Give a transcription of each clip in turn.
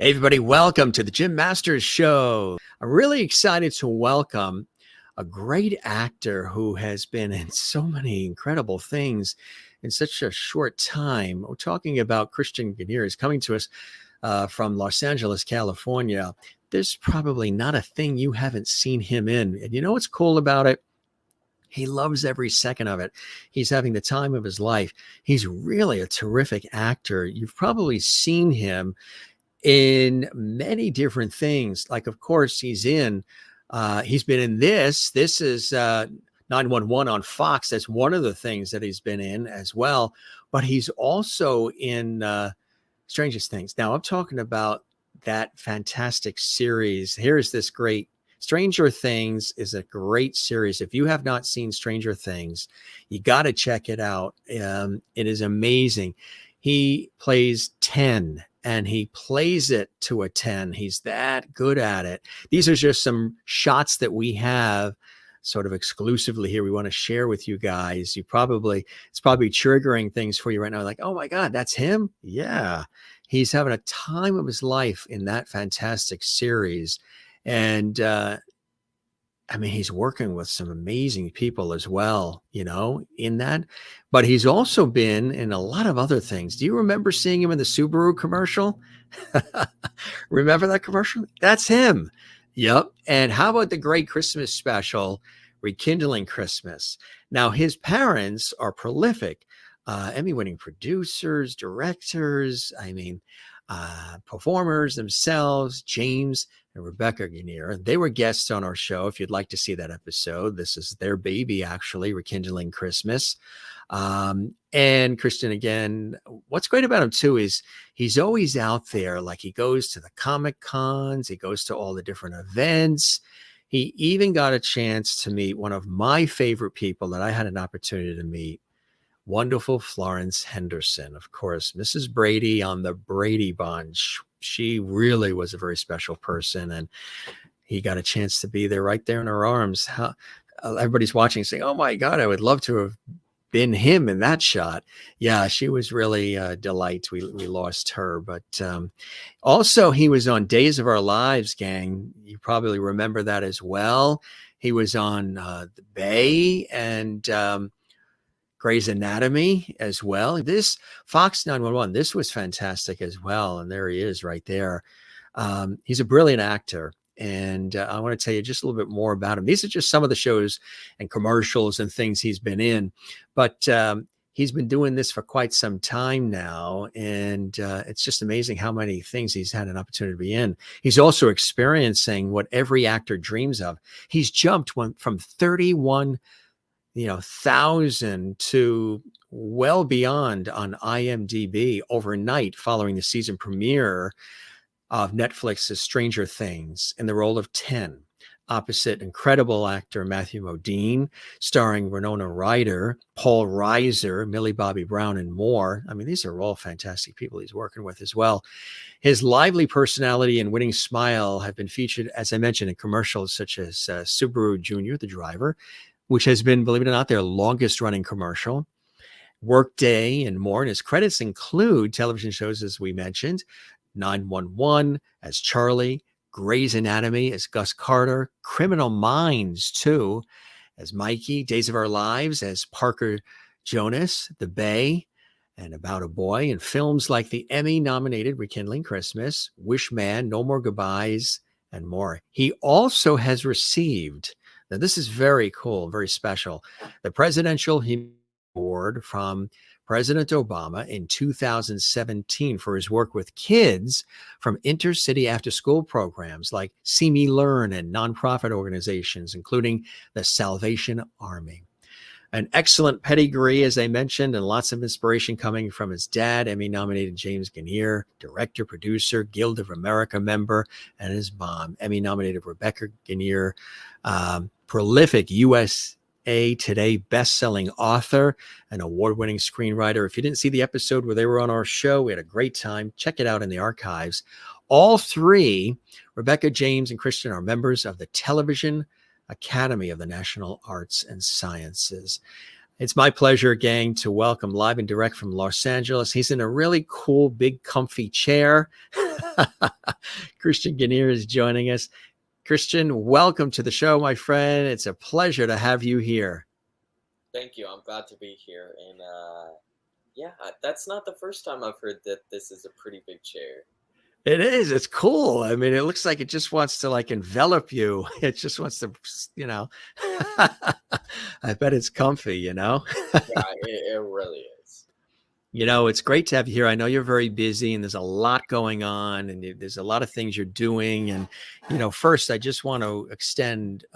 Hey, everybody, welcome to the Jim Masters Show. I'm really excited to welcome a great actor who has been in so many incredible things in such a short time. We're talking about Christian Ganiere. He's coming to us from Los Angeles, California. There's probably not a thing you haven't seen him in. And you know what's cool about it? He loves every second of it. He's having the time of his life. He's really a terrific actor. You've probably seen him in many different things. Like, of course, he's been in this is 911 on Fox. That's one of the things that he's been in as well. But he's also in Strangest Things. Now, I'm talking about that fantastic series. Here's this great Stranger Things is a great series. If you have not seen Stranger Things, you got to check it out. It is amazing. He plays 10 and he plays it to a 10. He's that good at it. These are just some shots that we have sort of exclusively here. We want to share with you guys. It's probably triggering things for you right now. Like, oh my God, that's him. Yeah. He's having a time of his life in that fantastic series. And, he's working with some amazing people as well, in that. But he's also been in a lot of other things. Do you remember seeing him in the Subaru commercial? Remember that commercial? That's him. Yep. And how about the great Christmas special, Rekindling Christmas? Now, his parents are prolific, Emmy-winning producers, directors, performers themselves, James and Rebekah Ganiere. They were guests on our show. If you'd like to see that episode, this is their baby, actually, Rekindling Christmas. And Christian, again, what's great about him too is he's always out there. Like, he goes to the Comic Cons, he goes to all the different events. He even got a chance to meet one of my favorite people that I had an opportunity to meet, wonderful Florence Henderson, of course, Mrs. Brady on the Brady Bunch. She really was a very special person, and he got a chance to be there right there in her arms. Everybody's watching saying, oh my God, I would love to have been him in that shot. Yeah, she was really a delight. We lost her, but also he was on Days of Our Lives, gang. You probably remember that as well. He was on The Bay and Grey's Anatomy as well. This Fox 911, this was fantastic as well. And there he is right there. He's a brilliant actor. And I want to tell you just a little bit more about him. These are just some of the shows and commercials and things he's been in. But he's been doing this for quite some time now. And it's just amazing how many things he's had an opportunity to be in. He's also experiencing what every actor dreams of. He's jumped from 31 1,000 to well beyond on IMDb overnight following the season premiere of Netflix's Stranger Things in the role of 10, opposite incredible actor Matthew Modine, starring Winona Ryder, Paul Reiser, Millie Bobby Brown, and more. These are all fantastic people he's working with as well. His lively personality and winning smile have been featured, as I mentioned, in commercials such as Subaru Jr., the driver, which has been, believe it or not, their longest running commercial, Workday, and more. And his credits include television shows, as we mentioned, 911 as Charlie, Grey's Anatomy as Gus Carter, Criminal Minds, too, as Mikey, Days of Our Lives as Parker Jonas, The Bay, and About a Boy, and films like the Emmy-nominated Rekindling Christmas, Wish Man, No More Goodbyes, and more. He also has received, now this is very cool, very special, the Presidential Humanitarian Award from President Obama in 2017 for his work with kids from intercity after-school programs like See Me Learn and nonprofit organizations, including the Salvation Army. An excellent pedigree, as I mentioned, and lots of inspiration coming from his dad, Emmy-nominated James Ganiere, director, producer, Guild of America member, and his mom, Emmy-nominated Rebekah Ganiere, prolific USA Today Bestselling Author, an award-winning screenwriter. If you didn't see the episode where they were on our show, we had a great time. Check it out in the archives. All three, Rebekah, James, and Christian, are members of the Television Academy of the National Arts and Sciences. It's my pleasure, gang, to welcome live and direct from Los Angeles. He's in a really cool, big, comfy chair. Christian Ganiere is joining us. Christian, welcome to the show, my friend. It's a pleasure to have you here. Thank you. I'm glad to be here. And yeah, that's not the first time I've heard that this is a pretty big chair. It is. It's cool. I mean, it looks like it just wants to like envelop you. It just wants to, you know. I bet it's comfy, you know. Yeah, it really is. You know, it's great to have you here. I know you're very busy and there's a lot going on and there's a lot of things you're doing. And, you know, first, I just want to extend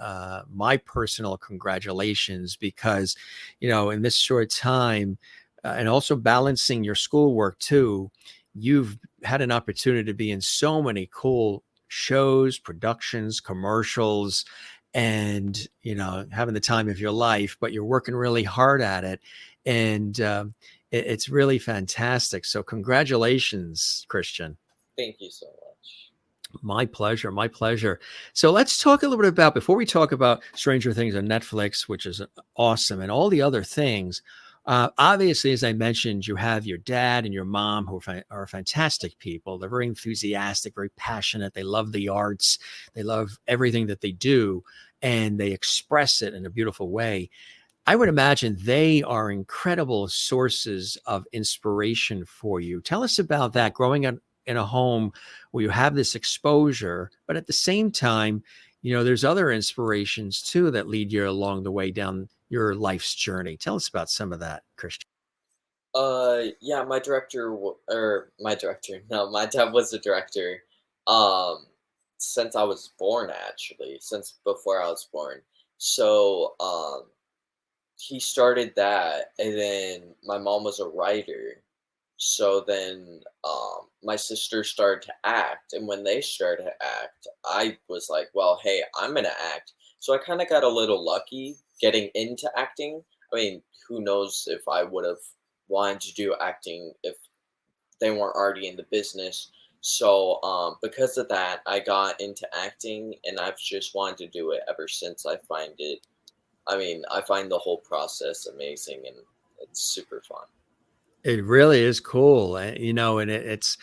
my personal congratulations because, you know, in this short time and also balancing your schoolwork too, you've had an opportunity to be in so many cool shows, productions, commercials, and, you know, having the time of your life, but you're working really hard at it. And, it's really fantastic. So congratulations, Christian. Thank you so much. My pleasure. My pleasure. So let's talk a little bit about, before we talk about Stranger Things on Netflix, which is awesome, and all the other things. Obviously, as I mentioned, you have your dad and your mom who are fantastic people. They're very enthusiastic, very passionate. They love the arts. They love everything that they do, and they express it in a beautiful way. I would imagine they are incredible sources of inspiration for you. Tell us about that, growing up in a home where you have this exposure, but at the same time, you know, there's other inspirations too that lead you along the way down your life's journey. Tell us about some of that, Christian. Yeah, my director. No, my dad was a director. Um, since I was born, actually, since before I was born. So, he started that, and then my mom was a writer. So then my sister started to act, and when they started to act, I was like, well, hey, I'm gonna act. So I kind of got a little lucky getting into acting. I mean, who knows if I would have wanted to do acting if they weren't already in the business. So because of that, I got into acting, and I've just wanted to do it ever since. I find the whole process amazing, and it's super fun. It really is cool, you know, and it's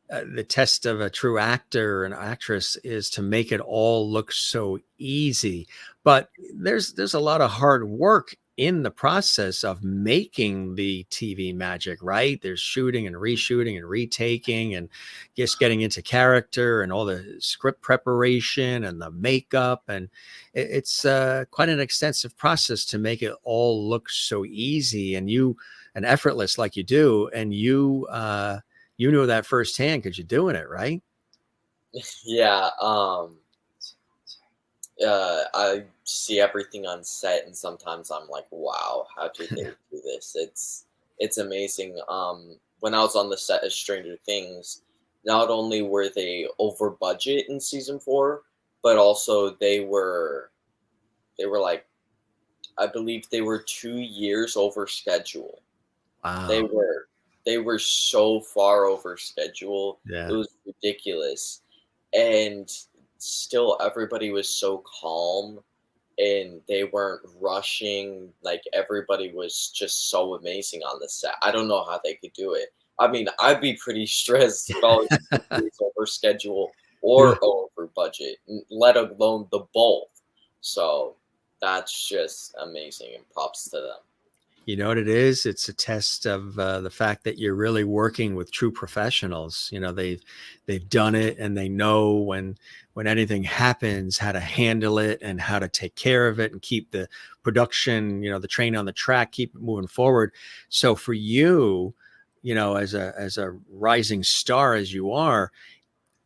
the test of a true actor and actress is to make it all look so easy. But there's a lot of hard work in the process of making the TV magic, right? There's shooting and reshooting and retaking and just getting into character and all the script preparation and the makeup. And it's quite an extensive process to make it all look so easy and effortless like you do. And you know that firsthand because you're doing it, right? Yeah, I see everything on set, and sometimes I'm like, "Wow, how did they do this?" It's amazing. When I was on the set of Stranger Things, not only were they over budget in season 4, but also they were like, I believe they were 2 years over schedule. They Wow. were they were so far over schedule. It Yeah. was ridiculous. And still everybody was so calm, and they weren't rushing. Like, everybody was just so amazing on the set. I don't know how they could do it. I mean, I'd be pretty stressed if I was 2 years over schedule Yeah. or over budget, let alone the both. So that's just amazing, and props to them. You know what it is? It's a test of the fact that you're really working with true professionals. You know, they've done it and they know when anything happens, how to handle it and how to take care of it and keep the production, you know, the train on the track, keep it moving forward. So for you, you know, as a rising star as you are,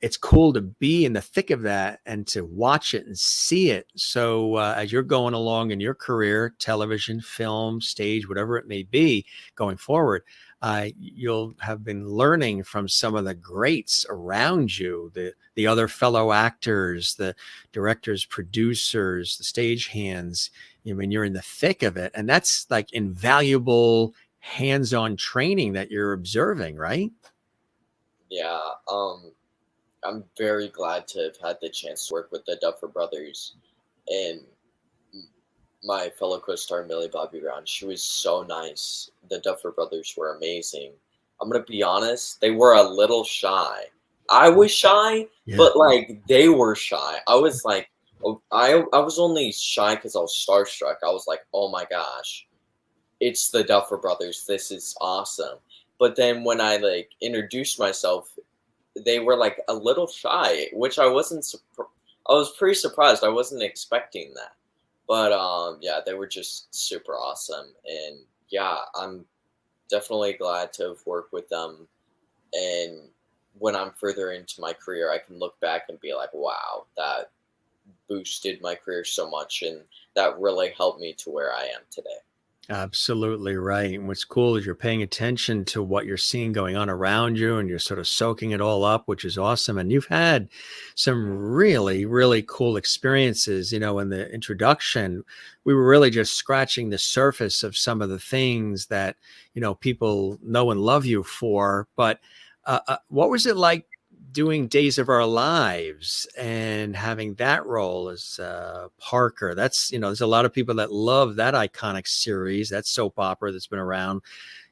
it's cool to be in the thick of that and to watch it and see it. So as you're going along in your career, television, film, stage, whatever it may be, going forward, you'll have been learning from some of the greats around you, the other fellow actors, the directors, producers, the stage hands. I mean, you're in the thick of it, and that's like invaluable hands-on training that you're observing, right? Yeah, I'm very glad to have had the chance to work with the Duffer Brothers, and my fellow co-star Millie Bobby Brown. She was so nice. The Duffer Brothers were amazing. I'm gonna be honest, they were a little shy. I was shy, Yeah. but like they were shy. I was like, oh, I was only shy because I was starstruck. I was like, oh my gosh, it's the Duffer Brothers. This is awesome. But then when I like introduced myself, they were like a little shy, which I wasn't. I was pretty surprised. I wasn't expecting that. But yeah, they were just super awesome, and yeah, I'm definitely glad to have worked with them. And when I'm further into my career, I can look back and be like, wow, that boosted my career so much, and that really helped me to where I am today. Absolutely right. And what's cool is you're paying attention to what you're seeing going on around you and you're sort of soaking it all up, which is awesome. And you've had some really, really cool experiences. In the introduction, we were really just scratching the surface of some of the things that, people know and love you for. But what was it like doing Days of Our Lives and having that role as Parker? That's, there's a lot of people that love that iconic series, that soap opera that's been around,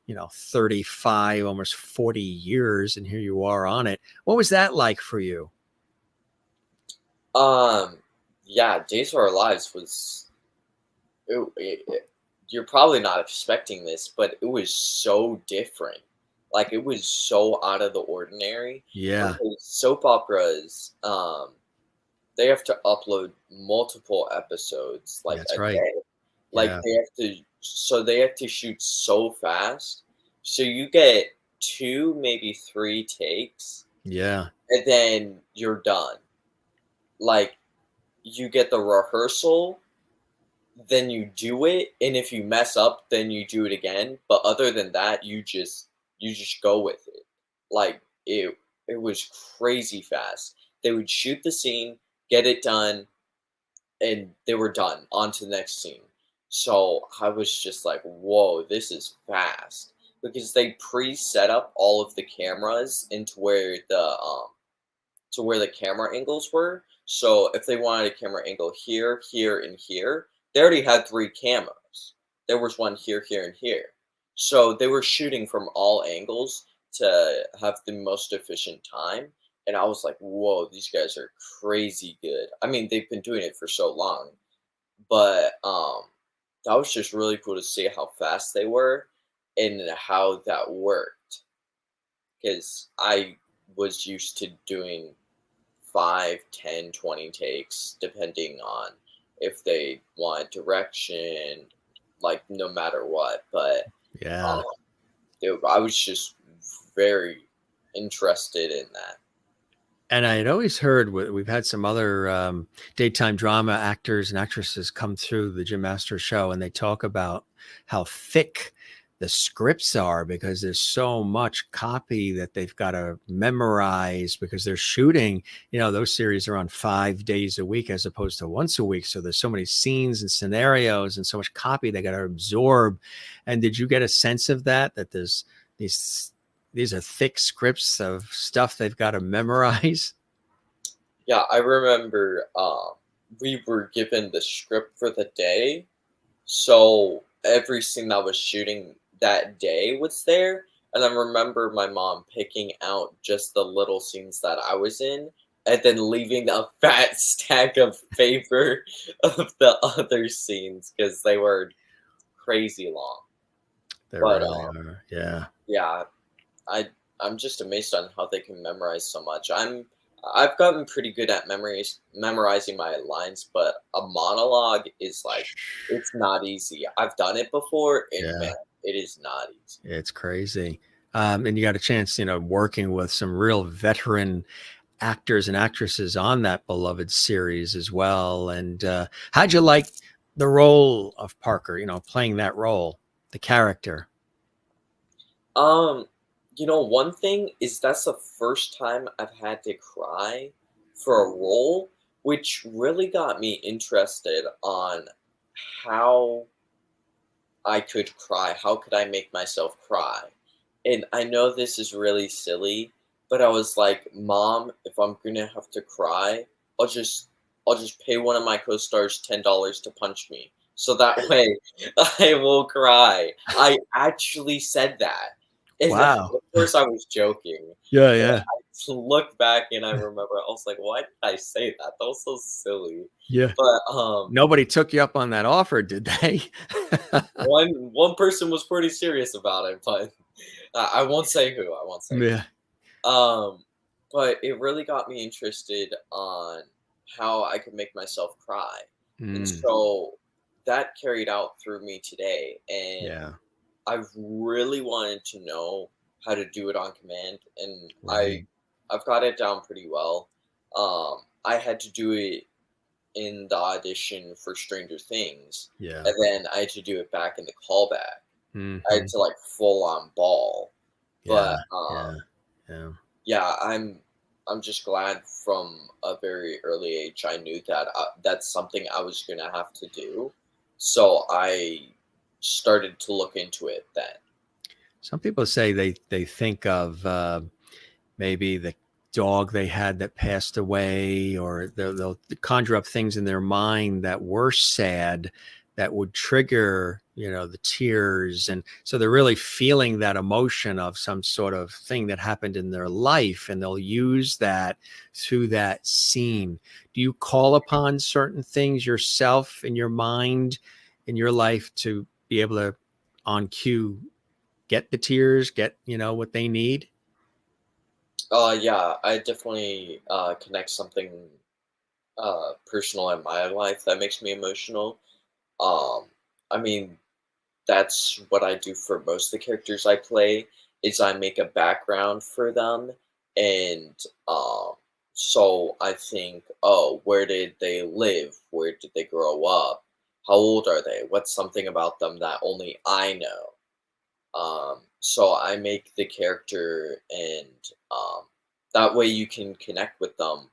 35, almost 40 years. And here you are on it. What was that like for you? Um, yeah, Days of Our Lives was. You're probably not expecting this, but it was so different. Like it was so out of the ordinary Yeah, because soap operas, they have to upload multiple episodes like that's a right. day. Like Yeah. they have to shoot so fast. So you get two, maybe three takes, Yeah. and then you're done. Like you get the rehearsal, then you do it, and if you mess up, then you do it again. But other than that, you just go with it. Like it was crazy fast. They would shoot the scene, get it done, and they were done. On to the next scene. So I was just like, whoa, this is fast. Because they pre-set up all of the cameras into where the camera angles were. So if they wanted a camera angle here, here, and here, they already had three cameras. There was one here, here, and here. So they were shooting from all angles to have the most efficient time. And I was like, whoa, these guys are crazy good. I mean, they've been doing it for so long, but that was just really cool to see how fast they were and how that worked. Because I was used to doing 5, 10, 20 takes, depending on if they want direction, like no matter what. But Yeah. um, I was just very interested in that. And I had always heard, we've had some other daytime drama actors and actresses come through the Jim Master show, and they talk about how thick the scripts are because there's so much copy that they've got to memorize because they're shooting, those series are on 5 days a week as opposed to once a week. So there's so many scenes and scenarios and so much copy they got to absorb. And did you get a sense of that there's these are thick scripts of stuff they've got to memorize? Yeah, I remember we were given the script for the day. So every scene that was shooting that day was there. And I remember my mom picking out just the little scenes that I was in and then leaving a fat stack of paper of the other scenes because they were crazy long. They But really are. Yeah. yeah, I I'm just amazed on how they can memorize so much. I've gotten pretty good at memorizing my lines, but a monologue is like it's not easy. I've done it before, and Yeah. man, it is not easy. It's crazy. And you got a chance, working with some real veteran actors and actresses on that beloved series as well. And how'd you like the role of Parker, playing that role, the character? Um, one thing is that's the first time I've had to cry for a role, which really got me interested on how I could cry. How could I make myself cry? And I know this is really silly, but I was like, "Mom, if I'm gonna have to cry, I'll just I'll just pay one of my co-stars $10 to punch me so that way I will cry. I actually said that. And of Wow. course I was joking. Yeah, But yeah. I look back and I remember I was like, why did I say that? That was so silly. Yeah. But Nobody took you up on that offer, did they? one person was pretty serious about it, but I won't say who. I won't say Yeah. who. But it really got me interested on how I could make myself cry. And Mm, so that carried out through me today. And yeah. I really wanted to know how to do it on command, and Right. I've got it down pretty well. I had to do it in the audition for Stranger Things, Yeah. and then I had to do it back in the callback. I had Mhm. to like full on ball, Yeah. but Yeah. Yeah. yeah, I'm just glad from a very early age I knew that that's something I was gonna have to do, so I started to look into it then. Some people say they think of maybe the dog they had that passed away, or they'll conjure up things in their mind that were sad that would trigger, the tears. And so they're really feeling that emotion of some sort of thing that happened in their life, and they'll use that through that scene. Do you call upon certain things yourself in your mind, in your life, to be able to, on cue, get the tears, get, what they need? Yeah, I definitely connect something personal in my life that makes me emotional. Um, I mean, that's what I do for most of the characters I play. Is I make a background for them, and um, so I think, oh, where did they live? Where did they grow up? How old are they? What's something about them that only I know? So I make the character, and um, that way you can connect with them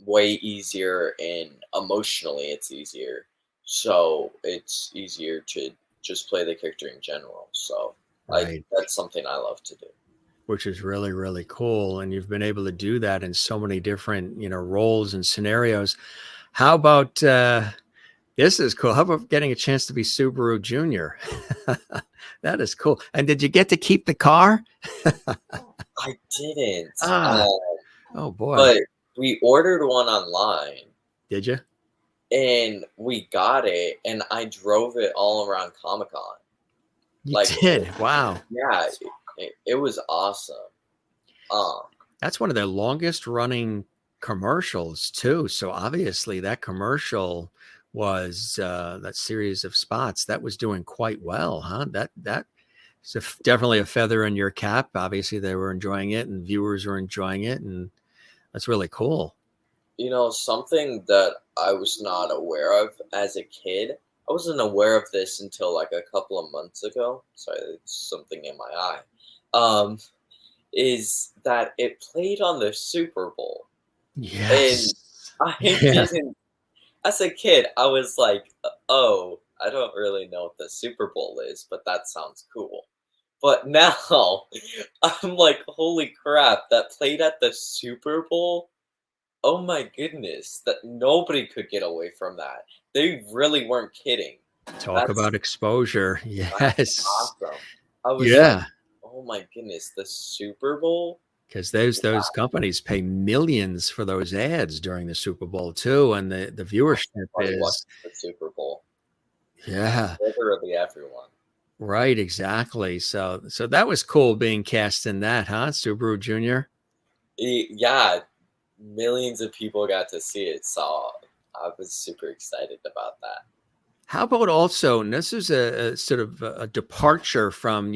way easier, and emotionally it's easier. So it's easier to just play the character in general. So I Right. that's something I love to do. Which is really, really cool. And you've been able to do that in so many different, roles and scenarios. How about this is cool. How about getting a chance to be Subaru Jr.? That is cool. And did you get to keep the car? I didn't, Ah, oh boy. but we ordered one online Did you? and we got it, and I drove it all around Comic Con. You Like, did. Wow. yeah, it was awesome. Um, That's one of their longest running commercials too. So obviously that commercial was that series of spots that was doing quite well, huh? That is definitely a feather in your cap. Obviously they were enjoying it and viewers were enjoying it, and that's really cool. Something that I was not aware of as a kid. I wasn't aware of this until like a couple of months ago. Sorry, it's something in my eye. Um, is that it played on the Super Bowl, and Yes. I Yeah. didn't. As a kid, I was like, "Oh, I don't really know what the Super Bowl is, but that sounds cool." But now I'm like, "Holy crap! That played at the Super Bowl." Oh my goodness, that nobody could get away from that. They really weren't kidding. Talk That's about exposure. that's Yes. awesome. I was like, Yeah. "Oh my goodness, the Super Bowl?" Because those companies pay millions for those ads during the Super Bowl too, and the viewership Everybody is, watches the Super Bowl. yeah, Literally everyone. right, exactly. So that was cool being cast in that, huh? Subaru Jr. Yeah, millions of people got to see it, so I was super excited about that. How about also, and this is a sort of a departure from,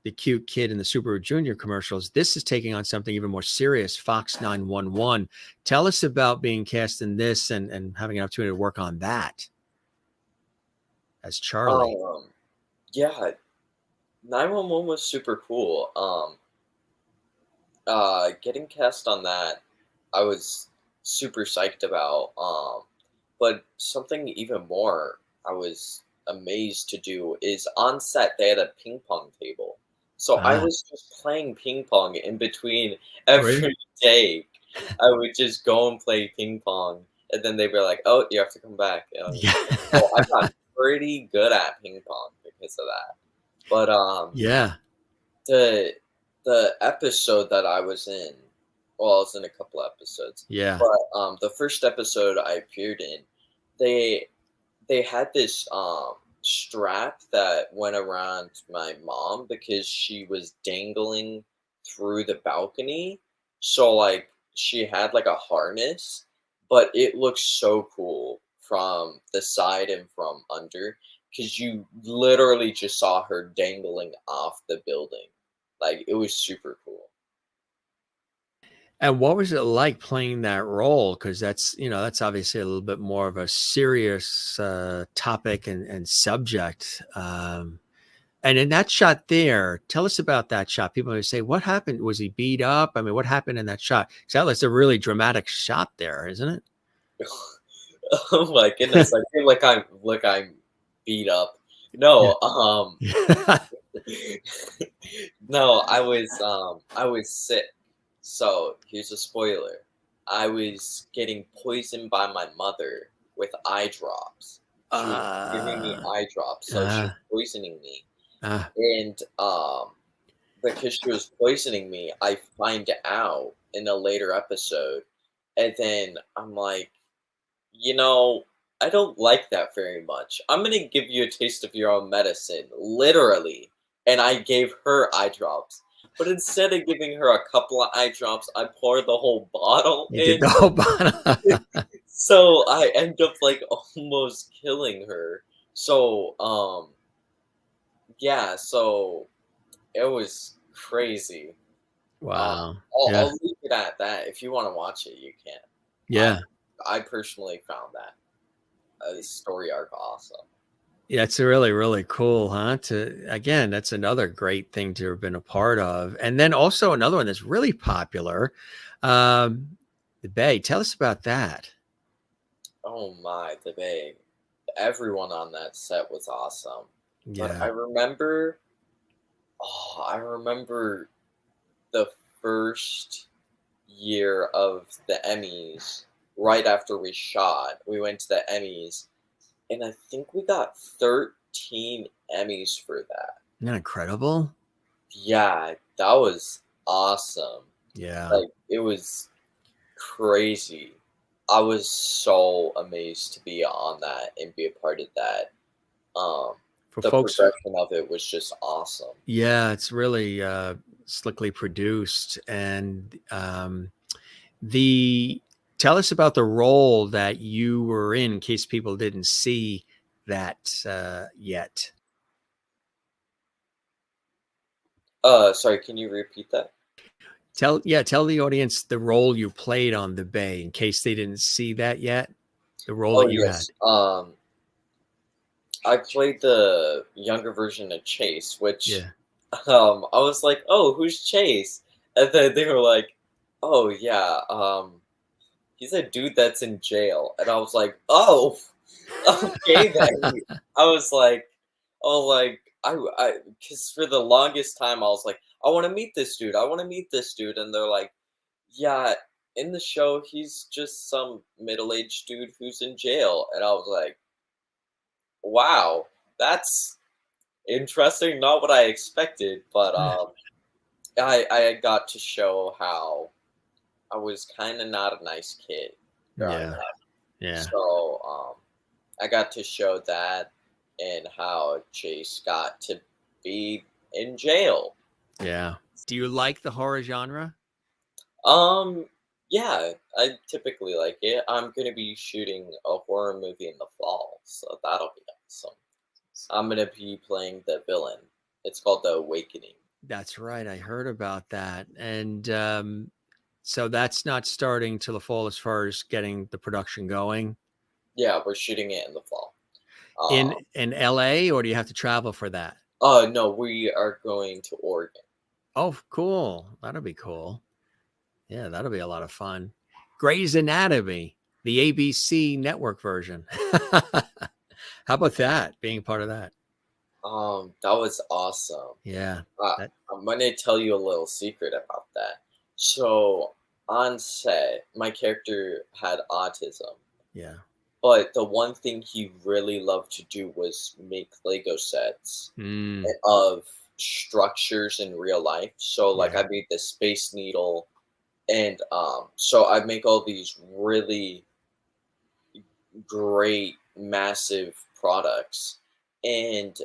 the cute kid in the Subaru Jr. commercials. This is taking on something even more serious, Fox 911. Tell us about being cast in this, and having an opportunity to work on that as Charlie. Yeah, 911 was super cool. Getting cast on that, I was super psyched about. But something even more I was amazed to do is on set they had a ping pong table. So I Ah, was just playing ping pong in between really? every day. I would just go and play ping pong. and then they were like, "Oh, you have to come back." Yeah. So I got pretty good at ping pong because of that. But Yeah. the the episode that I was in, well, I was in a couple episodes, Yeah. but the first episode I appeared in, they they had this strap that went around my mom because she was dangling through the balcony. So like she had like a harness, but it looks so cool from the side and from under because you literally just saw her dangling off the building. Like it was super cool. And what was it like playing that role? Because that's, that's obviously a little bit more of a serious topic and subject. And in that shot there, tell us about that shot. People always say, what happened? Was he beat up? I mean, what happened in that shot? Because that's a really dramatic shot there, isn't Oh my goodness, it? I feel like I'm beat up. Yeah. No, Yeah. no, I was sick. So here's a spoiler. I was getting poisoned by my mother with eye drops. She was giving me Uh, eye drops, so she uh, was poisoning me. uh, And because she was poisoning me, I find out in a later episode, and then I'm like, you know, I don't like that very much. I'm gonna give you a taste of your own medicine, literally. And I gave her eye drops. But instead of giving her a couple of eye drops, I poured the whole bottle you did in. the whole bottom. So I end up like almost killing her. So yeah, so it was crazy. Wow. I'll Yeah. leave it at that. If you want to watch it, you can. I Yeah. I personally found that story arc awesome. Yeah, it's really, really cool, huh? Again, that's another great thing to have been a part of. And then also another one that's really popular, the Bay. Tell us about that. Oh my, the Bay. Everyone on that set was awesome. But Yeah. I remember the first year of the Emmys, right after we shot, we went to the Emmys, and I think we got 13 Emmys for that. Isn't that incredible? Yeah, that was awesome. Yeah. Like, it was crazy. I was so amazed to be on that and be a part of that. Um, For the folks, production of it was just awesome. yeah, it's really slickly produced. And the tell us about the role that you were in case people didn't see that yet. Sorry, can you repeat that? Tell the audience the role you played on the Bay in case they didn't see that yet. The role Oh that you had. yes. I played the younger version of Chase, which Yeah. I was like, "Oh, who's Chase?" And then they were like, "Oh yeah, he's a dude that's in jail." And I was like, "Oh, okay then." I was like, "Oh, like because for the longest time I was like, I want to meet this dude. I want to meet this dude," and they're like, "Yeah." In the show, he's just some middle-aged dude who's in jail, and I was like, "Wow, that's interesting, not what I expected, but, I got to show how I was kinda not a nice kid growing Yeah. up. Yeah. So, I got to show that and how Chase got to be in jail. Yeah. Do you like the horror genre? Um, yeah, I typically like it. I'm gonna be shooting a horror movie in the fall, so that'll be awesome. I'm gonna be playing the villain. It's called The Awakening. That's right. I heard about that. And so that's not starting till the fall as far as getting the production going Yeah, we're shooting it in the fall. in LA, or do you have to travel for that? No, we are going to Oregon. Oh, cool. That'll be cool. Yeah, that'll be a lot of fun. Grey's Anatomy, the ABC network version. How about that? Being part of that? That was awesome. Yeah. Uh, That I'm gonna tell you a little secret about that. So on set, my character had autism, Yeah. But the one thing he really loved to do was make Lego sets Mm, of structures in real life. So like yeah. I made the Space Needle, and so I make all these really great massive products. And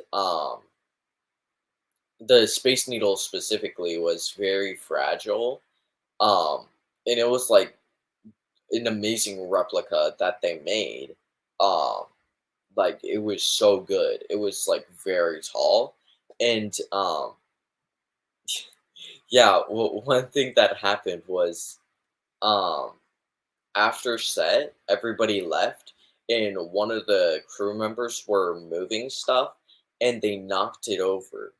the Space Needle specifically was very fragile. Um and it was like an amazing replica that they made. Um like it was so good. It was like very tall. And yeah, one thing that happened was um after set, everybody left, and one of the crew members were moving stuff, and they knocked it over,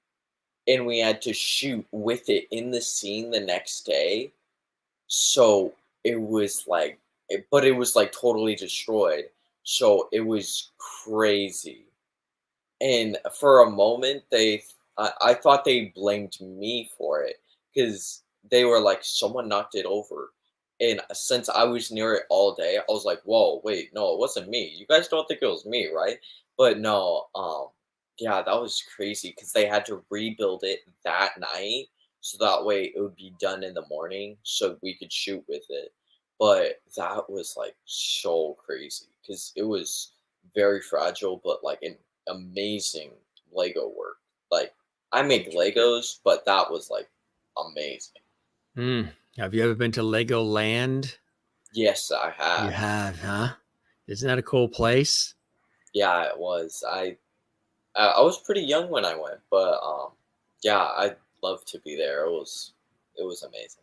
and we had to shoot with it in the scene the next day. So it was like, but it was like totally destroyed. So it was crazy. And for a moment, I thought they blamed me for it because they were like, someone knocked it over. And since I was near it all day, I was like, whoa, wait, no, it wasn't me. You guys don't think it was me, right? But no, yeah, that was crazy because they had to rebuild it that night. So that way it would be done in the morning so we could shoot with it. But that was like so crazy because it was very fragile, but like an amazing Lego work. Like I make Legos, but that was like amazing. Mm. Have you ever been to Legoland? Yes, I You have. have, huh? Isn't that a cool place? Yeah, it was. I was pretty young when I went, but yeah, I'd love to be there. It was amazing.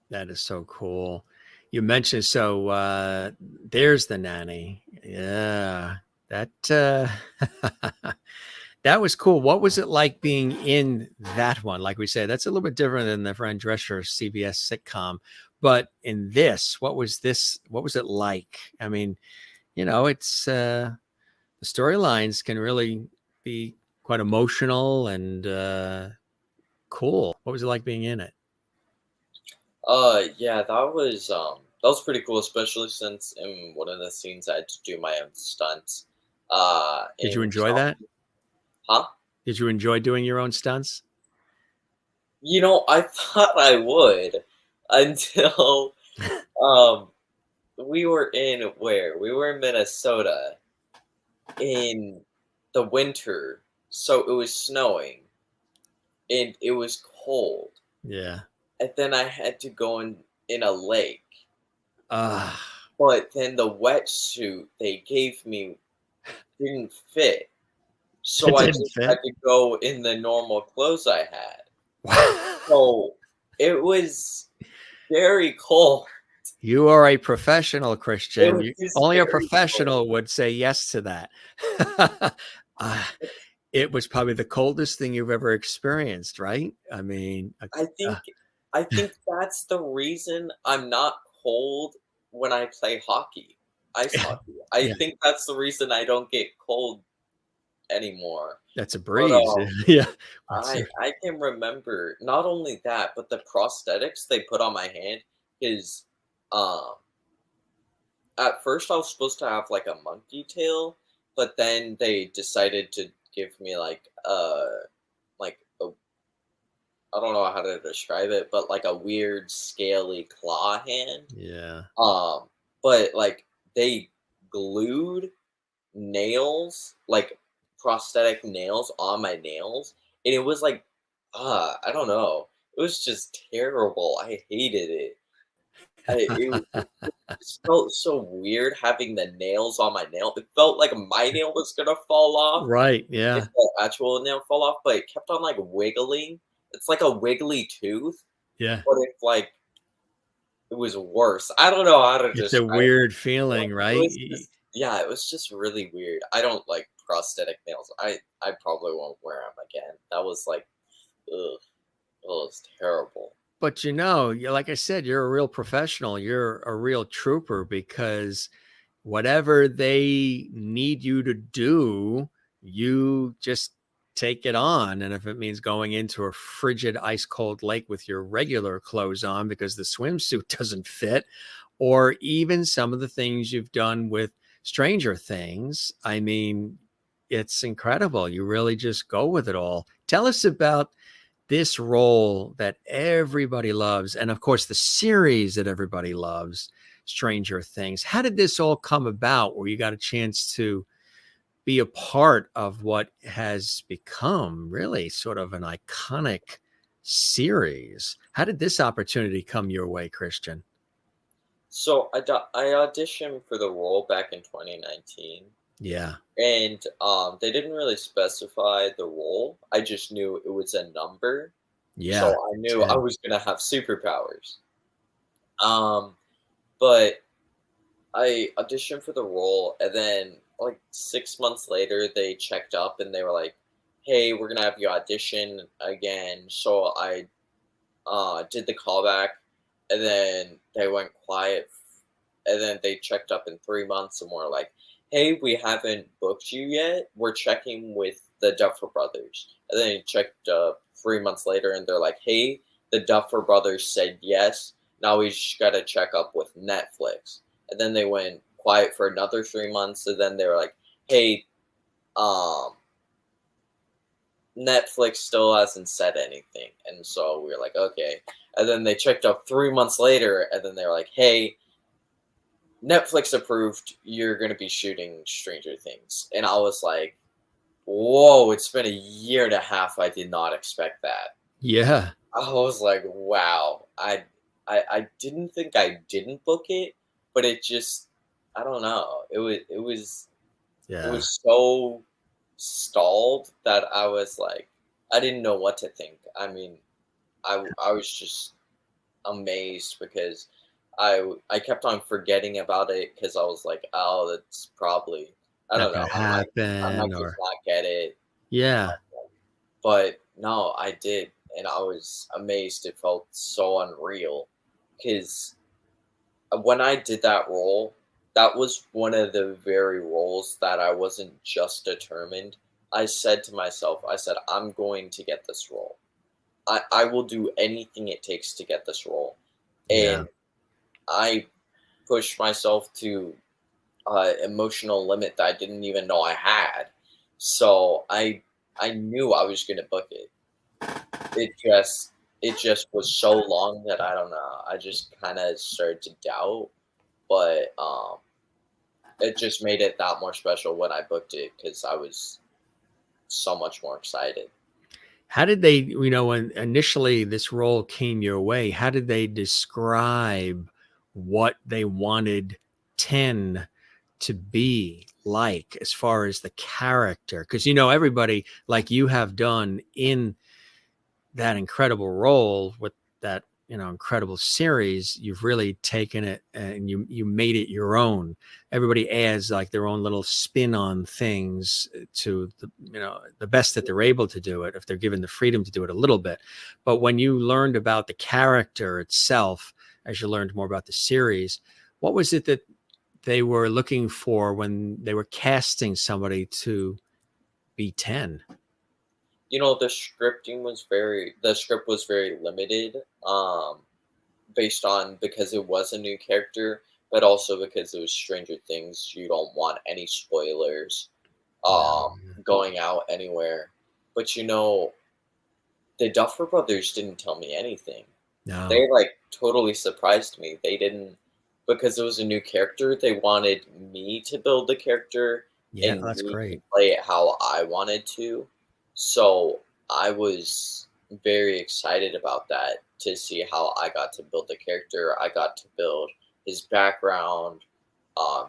That is so cool. You mentioned so there's the nanny. Yeah. That that was cool. What was it like being in that one? Like we said, that's a little bit different than the Fran Drescher CBS sitcom. But in this, what was this? What was it like? I mean, it's the storylines can really be quite emotional and cool. What was it like being in it? Yeah, that was pretty cool, especially since in one of the scenes I had to do my own stunts. Did you In enjoy that? huh? Did you enjoy doing your own stunts? I thought I would until um we were in where? We were in Minnesota in the winter, so it was snowing and it was cold. Yeah. And then I had to go in a lake. Ah, But then the wetsuit they gave me didn't fit. So it I didn't just had fit. to go in the normal clothes I had. So it was very cold. You are a professional, It Christian. was Only a very cold. professional would say yes to that. Ah, it was probably the coldest thing you've ever experienced, right? I mean, I uh, think I think that's the reason I'm not cold when I play hockey, ice hockey. I yeah, think that's the reason I don't get cold anymore. that's a But breeze. Yeah. I can remember not only that, but the prosthetics they put on my hand is um at first I was supposed to have like a monkey tail, but then they decided to give me like a I don't know how to describe it, but like a weird scaly claw hand. Yeah. Um, but like they glued nails, like prosthetic nails on my nails, and it was like, I don't know. It was just terrible. I hated it. It just felt so weird having the nails on my nail. It felt like my nail was gonna fall off Right. if Yeah. the actual nail fell off, but it kept on like wiggling. It's like a wiggly tooth, Yeah. but if like it was worse. I don't know how to It's a describe weird it. feeling, It right? was just yeah, it was just really weird. I don't like prosthetic nails. I probably won't wear them again. That was like, ugh, it was terrible. But like I said, you're a real professional. You're a real trooper because whatever they need you to do, you just take it on. And if it means going into a frigid, ice cold lake with your regular clothes on because the swimsuit doesn't fit, or even some of the things you've done with Stranger Things, I mean, it's incredible. You really just go with it all. Tell us about this role that everybody loves, and of course, the series that everybody loves, Stranger Things. How did this all come about where you got a chance to be a part of what has become really sort of an iconic series? How did this opportunity come your way, Christian? So I auditioned for the role back in 2019, Yeah. and they didn't really specify the role. I just knew it was a number, so Yeah. I knew I 10. was gonna have superpowers. Um, but I auditioned for the role, and then like 6 months later, they checked up and they were like, "Hey, we're gonna have you audition again." So I did the callback, and then they went quiet, and then they checked up in 3 months and were like, "Hey, we haven't booked you yet. We're checking with the Duffer Brothers." And then they checked up 3 months later, and they're like, "Hey, the Duffer Brothers said yes. Now we just gotta check up with Netflix." And then they went quiet for another 3 months, and then they were like, "Hey, um, Netflix still hasn't said anything." And so we were like, "Okay." And then they checked up 3 months later, and then they were like, "Hey, Netflix approved. You're going to be shooting Stranger Things." And I was like, "Whoa, it's been a year and a half. I did not expect that." Yeah. I was like, "Wow." I didn't think I didn't book it, but it just, I don't know. It Yeah. was so stalled that I was like, I didn't know what to think. I mean, I was just amazed because I kept on forgetting about it because I was like, "Oh, that's probably, I Not don't gonna know. I happen might just or not get it." yeah. But no, I did, and I was amazed. It felt so unreal because when I did that role, that was one of the very roles that I wasn't just determined. I said to myself, I said, "I'm going to get this role. I will do anything it takes to get this role." Yeah. And I pushed myself to emotional limit that I didn't even know I had. So I knew I was gonna book it. It just was so long that I don't know. I just kind of started to doubt, but it just made it that more special when I booked it because I was so much more excited. How did they, when initially this role came your way, how did they describe what they wanted 10 to be like as far as the character? Because, everybody like you have done in that incredible role with that incredible series, you've really taken it and you made it your own. Everybody adds like their own little spin on things to the best that they're able to do it if they're given the freedom to do it a little bit. But when you learned about the character itself, as you learned more about the series, what was it that they were looking for when they were casting somebody to be 10? The script was very limited, based on, because it was a new character, but also because it was Stranger Things. You don't want any spoilers No. going out anywhere. But the Duffer Brothers didn't tell me anything. No. They like totally surprised me. They didn't, because it was a new character, they wanted me to build the character Yeah, and that's me to great. play it how I wanted to. So I was very excited about that, to see how I got to build the character. I got to build his background,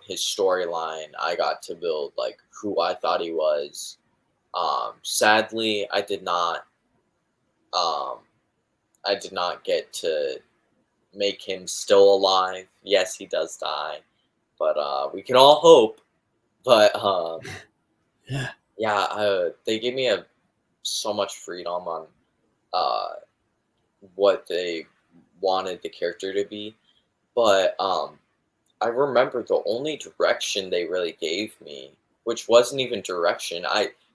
his storyline. I got to build like who I thought he was. Sadly, um, I did not get to make him still alive. Yes, he does die, but we can all hope. But Yeah. yeah, they gave me so much freedom on uh, what they wanted the character to be. But I remember the only direction they really gave me, which wasn't even direction.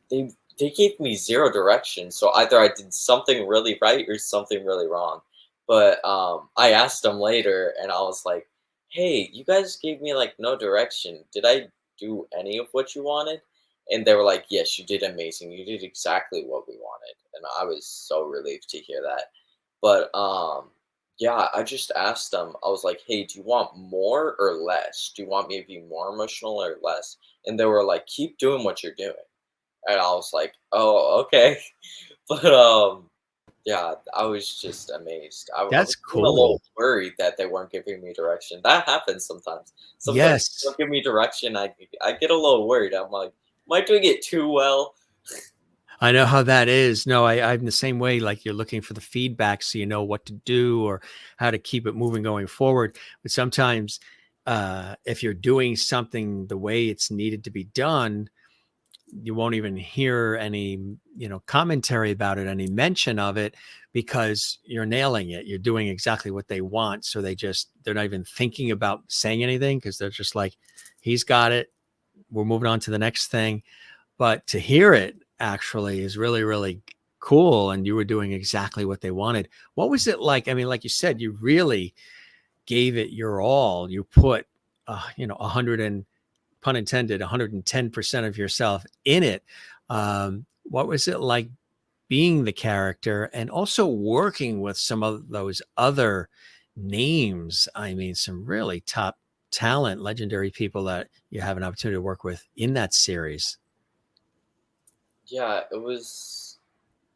They they gave me zero direction. So either I did something really right or something really wrong. But I asked them later, and I was like, "Hey, you guys gave me like no direction. Did I do any of what you wanted?" And they were like, "Yes, you did amazing. You did exactly what we wanted." And I was so relieved to hear that. But yeah, I just asked them. I was like, "Hey, do you want more or less? Do you want me to be more emotional or less?" And they were like, "Keep doing what you're doing." And I was like, "Oh, okay." But yeah, I was just amazed. I was That's even a little cool. worried that they weren't giving me direction. That happens sometimes. Sometimes they Yes. don't give me direction. I get a little worried. I'm like, am I doing it too well? I know how that is. No, I'm the same way. Like you're looking for the feedback so you know what to do or how to keep it moving going forward. But sometimes, if you're doing something the way it's needed to be done, you won't even hear any, commentary about it, any mention of it, because you're nailing it. You're doing exactly what they want. So they're not even thinking about saying anything because they're just like, he's got it. We're moving on to the next thing. But to hear it actually is really, really cool. And you were doing exactly what they wanted. What was it like? I mean, like you said, you really gave it your all. You put, 100 and pun intended, 110% of yourself in it. What was it like being the character and also working with some of those other names? I mean, some really top talent, legendary people that you have an opportunity to work with in that series. Yeah, it was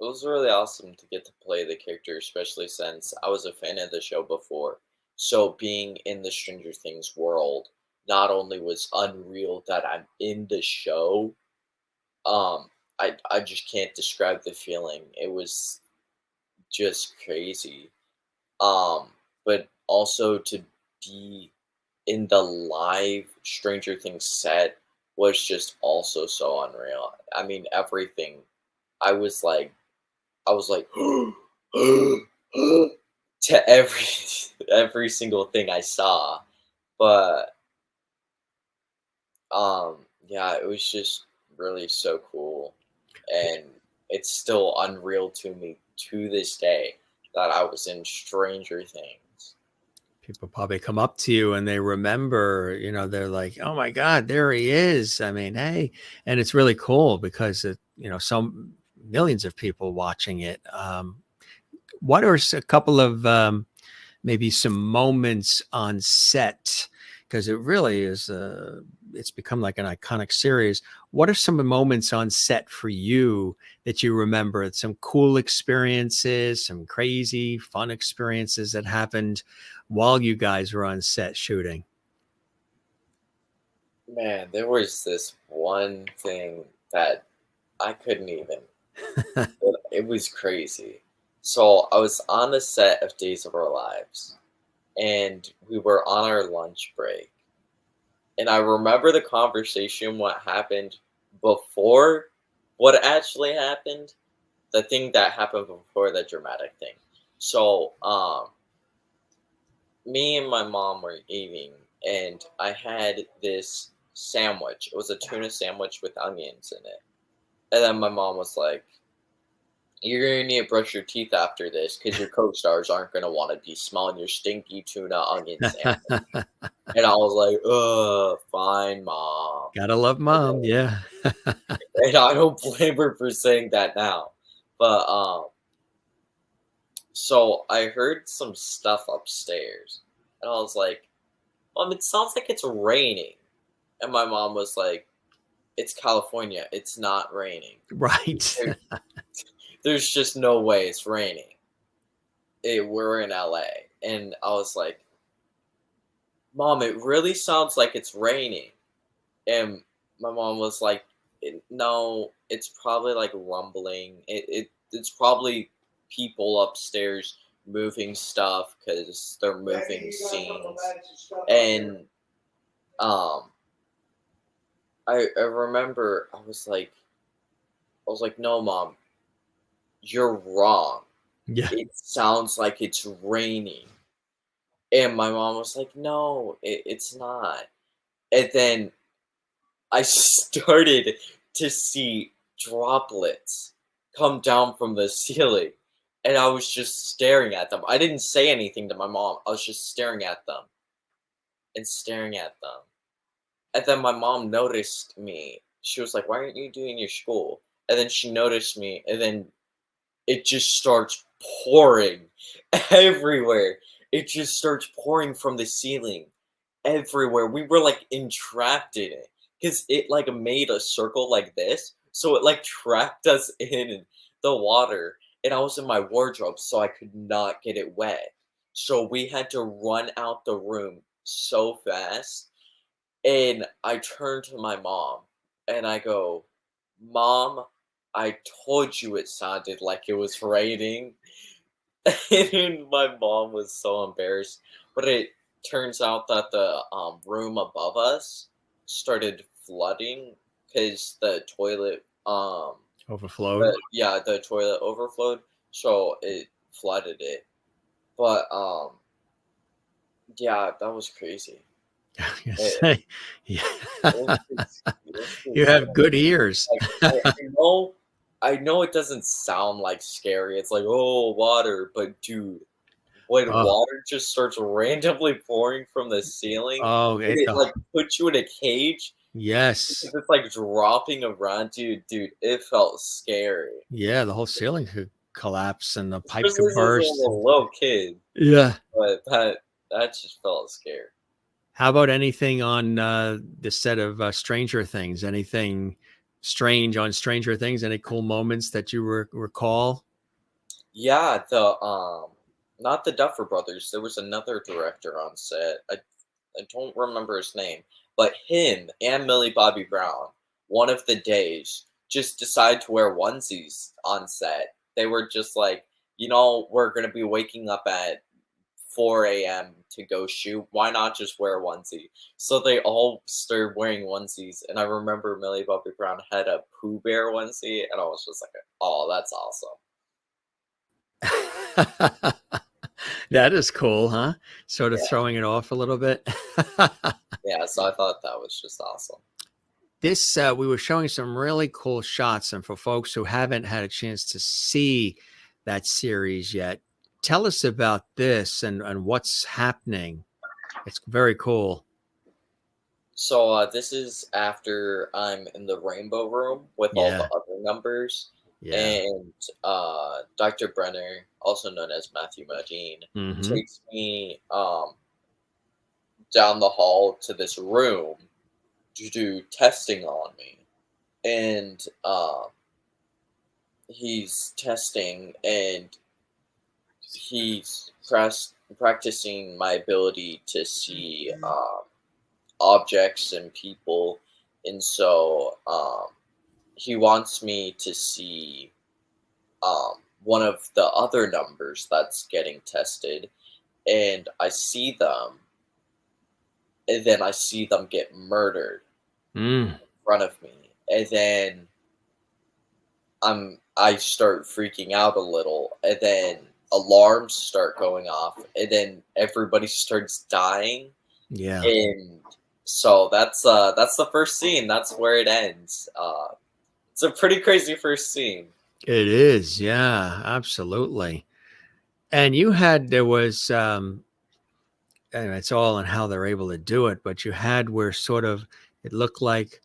really awesome to get to play the character, especially since I was a fan of the show before. So being in the Stranger Things world not only was unreal that I'm in the show, um, I just can't describe the feeling. It was just crazy. Um, but also to be in the live Stranger Things set was just also so unreal. I mean, everything. I was like, I was like, to every single thing I saw. But yeah, it was just really so cool, and it's still unreal to me to this day that I was in Stranger Things. People probably come up to you and they remember, they're like, oh my God, there he is. I mean, hey, and it's really cool because, some millions of people watching it. What are a couple of maybe some moments on set? Because it really is, it's become like an iconic series. What are some moments on set for you that you remember? Some cool experiences, some crazy, fun experiences that happened while you guys were on set shooting? Man, there was this one thing that I couldn't even. It was crazy. So I was on the set of Days of Our Lives, and we were on our lunch break. And I remember the conversation, what happened before what actually happened, the thing that happened before the dramatic thing. So, me and my mom were eating, and I had this sandwich. It was a tuna sandwich with onions in it. And then my mom was like, "You're gonna need to brush your teeth after this because your co-stars aren't gonna want to be smelling your stinky tuna onion sandwich." And I was like, "Ugh, fine, mom." Gotta love mom. Yeah. And I don't blame her for saying that now. But so I heard some stuff upstairs, and I was like, "Mom, it sounds like it's raining." And my mom was like, "It's California. It's not raining. Right. There, there's just no way it's raining. We're in LA." And I was like, "Mom, it really sounds like it's raining." And my mom was like, No, it's probably like rumbling. It's probably people upstairs moving stuff because they're moving scenes." And um, I remember I was like, "No, mom, you're wrong. Yeah. It sounds like it's raining." And my mom was like, "No, it's not." And then I started to see droplets come down from the ceiling, and I was just staring at them. I didn't say anything to my mom. I was just staring at them and staring at them. And then my mom noticed me. She was like, "Why aren't you doing your school?" And then she noticed me, and then it just starts pouring everywhere. It just starts pouring from the ceiling everywhere. We were like entrapped in it because it like made a circle like this. So it like trapped us in the water. And I was in my wardrobe, so I could not get it wet. So we had to run out the room so fast. And I turned to my mom and I go, "Mom, I told you it sounded like it was raining." And my mom was so embarrassed. But it turns out that the room above us started flooding because the toilet, Overflowed. the toilet overflowed, so it flooded it. But yeah, that was crazy. Yes. It, Yeah. it was You just have good ears. like, I know it doesn't sound like scary. It's like, "Oh, water," but dude, when Oh, water just starts randomly pouring from the ceiling, oh, and it like puts you in a cage yes. because it's like dropping around you, dude, it felt scary. Yeah, the whole ceiling could collapse and the pipe Especially could since I was burst. a little kid, Yeah. but that just felt scary. How about anything on the set of Stranger Things? Anything strange on Stranger Things? Any cool moments that you recall? Yeah, the not the Duffer Brothers. There was another director on set. I don't remember his name, but him and Millie Bobby Brown, one of the days, just decide to wear onesies on set. They were just like, we're gonna be waking up at 4 a.m. to go shoot. Why not just wear a onesie? So they all started wearing onesies, and I remember Millie Bobby Brown had a Pooh Bear onesie, and I was just like, "Oh, that's awesome." That is cool, huh? Sort of Yeah, throwing it off a little bit. yeah. So I thought that was just awesome. This we were showing some really cool shots, and for folks who haven't had a chance to see that series yet, tell us about this and what's happening. It's very cool. So this is after I'm in the Rainbow Room with all the Yeah, other numbers, yeah. and Dr. Brenner, also known as Matthew Modine, Hmm. takes me down the hall to this room to do testing on me, and he's testing and he's practicing my ability to see objects and people, and so he wants me to see one of the other numbers that's getting tested, and I see them, and then I see them get murdered Mm, in front of me, and then I start freaking out a little, and then alarms start going off, and then everybody starts dying, yeah, and so that's the first scene. That's where it ends. It's a pretty crazy first scene. it is. Yeah, absolutely. And you had there was and it's all in how they're able to do it, but you had where sort of it looked like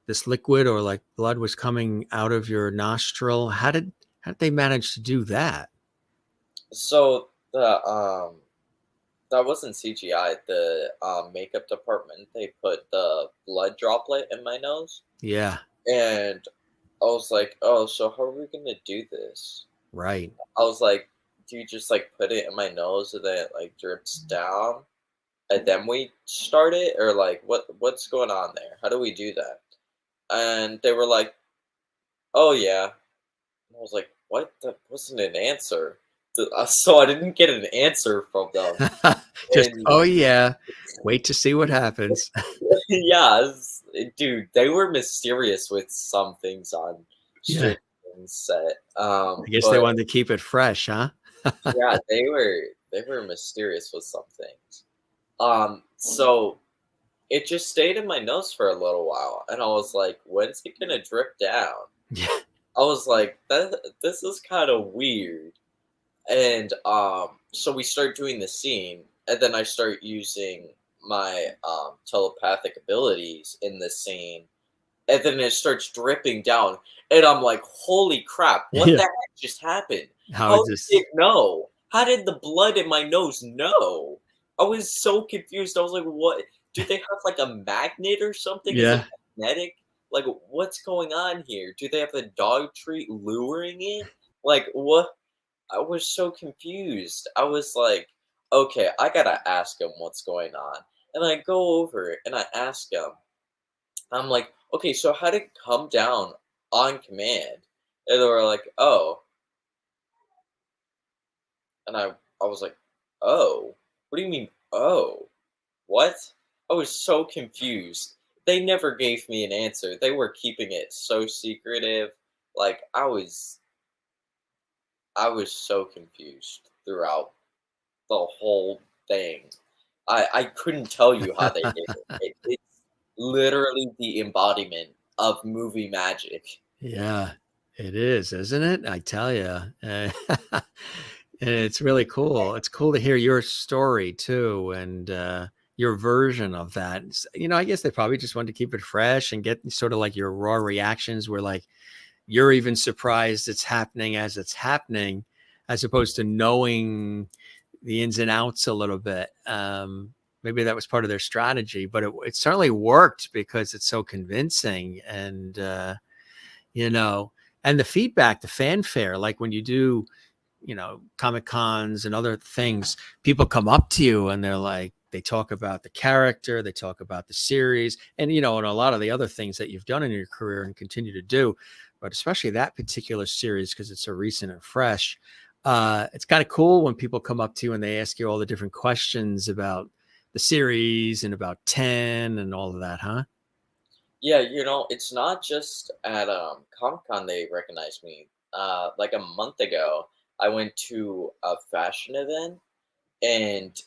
this liquid or like blood was coming out of your nostril. How did they manage to do that? So the that wasn't CGI. The makeup department, they put the blood droplet in my nose, Yeah, and I was like, "Oh, so how are we gonna do this?" right. I was like, "Do you just like put it in my nose and then it like drips down, and then we start it, or like what's going on there? How do we do that?" And they were like, "Oh yeah." And I was like, "What? That wasn't an answer." So I didn't get an answer from them, Just and oh yeah. Wait to see what happens. yeah, dude, they were mysterious with some things on Yeah. Stranger Things set. I guess they But wanted to keep it fresh, huh? yeah, they were mysterious with some things. So it just stayed in my nose for a little while, and I was like, "When's it gonna drip down?" Yeah. I was like, This is kind of weird." And so we start doing the scene, and then I start using my telepathic abilities in this scene, and then it starts dripping down, and I'm like, "Holy crap! What Yeah. the heck just happened? How How is did this? it know? How did the blood in my nose know?" I was so confused. I was like, "What? Do they have like a magnet or something? Is it Yeah. magnetic? Like, what's going on here? Do they have a dog treat luring it? Like, what?" I was so confused. I was like, "Okay, I gotta ask him what's going on." And I go over and I ask him. I'm like, "Okay, so how did it come down on command?" And they were like, "Oh," and I was like, "Oh, what do you mean, oh? What?" I was so confused. They never gave me an answer. They were keeping it so secretive. Like I was so confused throughout the whole thing. I couldn't tell you how they did it. It's literally the embodiment of movie magic. Yeah, it is, isn't it? I tell you, it's really cool. It's cool to hear your story too, and your version of that. I guess they probably just wanted to keep it fresh and get sort of like your raw reactions, where like you're even surprised it's happening as it's happening, as opposed to knowing the ins and outs a little bit. Maybe that was part of their strategy, but it certainly worked because it's so convincing. And you know, and the feedback, the fanfare, like when you do, Comic Cons and other things, people come up to you and they're like, they talk about the character, they talk about the series, and a lot of the other things that you've done in your career and continue to do, but especially that particular series because it's so recent and fresh. It's kind of cool when people come up to you and they ask you all the different questions about the series and about 10 and all of that, huh? Yeah, it's not just at Comic Con they recognize me. Like a month ago, I went to a fashion event, and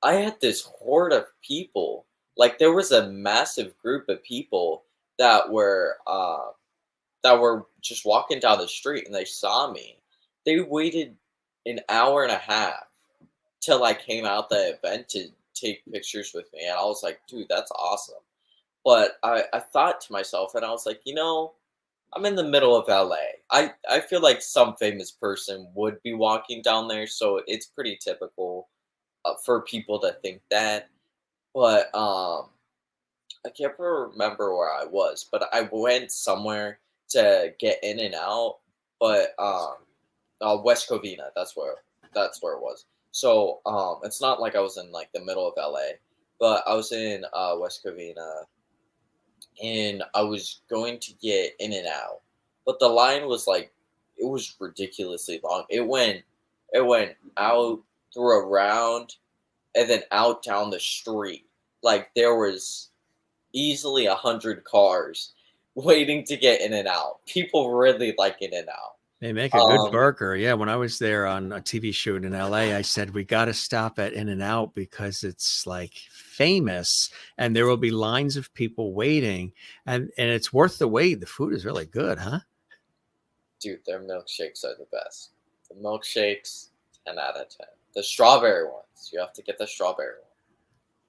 I had this horde of people. Like there was a massive group of people that were just walking down the street, and they saw me. They waited an hour and a half till I came out the event to take pictures with me, and I was like, "Dude, that's awesome." But I thought to myself, and I was like, I'm in the middle of LA. I feel like some famous person would be walking down there, so it's pretty typical for people to think that. But I can't remember where I was, but I went somewhere to get in and out. But West Covina, that's where it was. So it's not like I was in like the middle of LA, but I was in West Covina, and I was going to get in and out, but the line was like it was ridiculously long. It went out through a round and then out down the street. Like there was easily 100 cars waiting to get in and out. People really like in and out. They make a good burger. Yeah, when I was there on a TV shoot in LA, I said we got to stop at In-N-Out because it's like famous and there will be lines of people waiting and it's worth the wait. The food is really good, huh? Dude, their milkshakes are the best. The milkshakes, 10 out of 10. The strawberry ones, you have to get the strawberry one.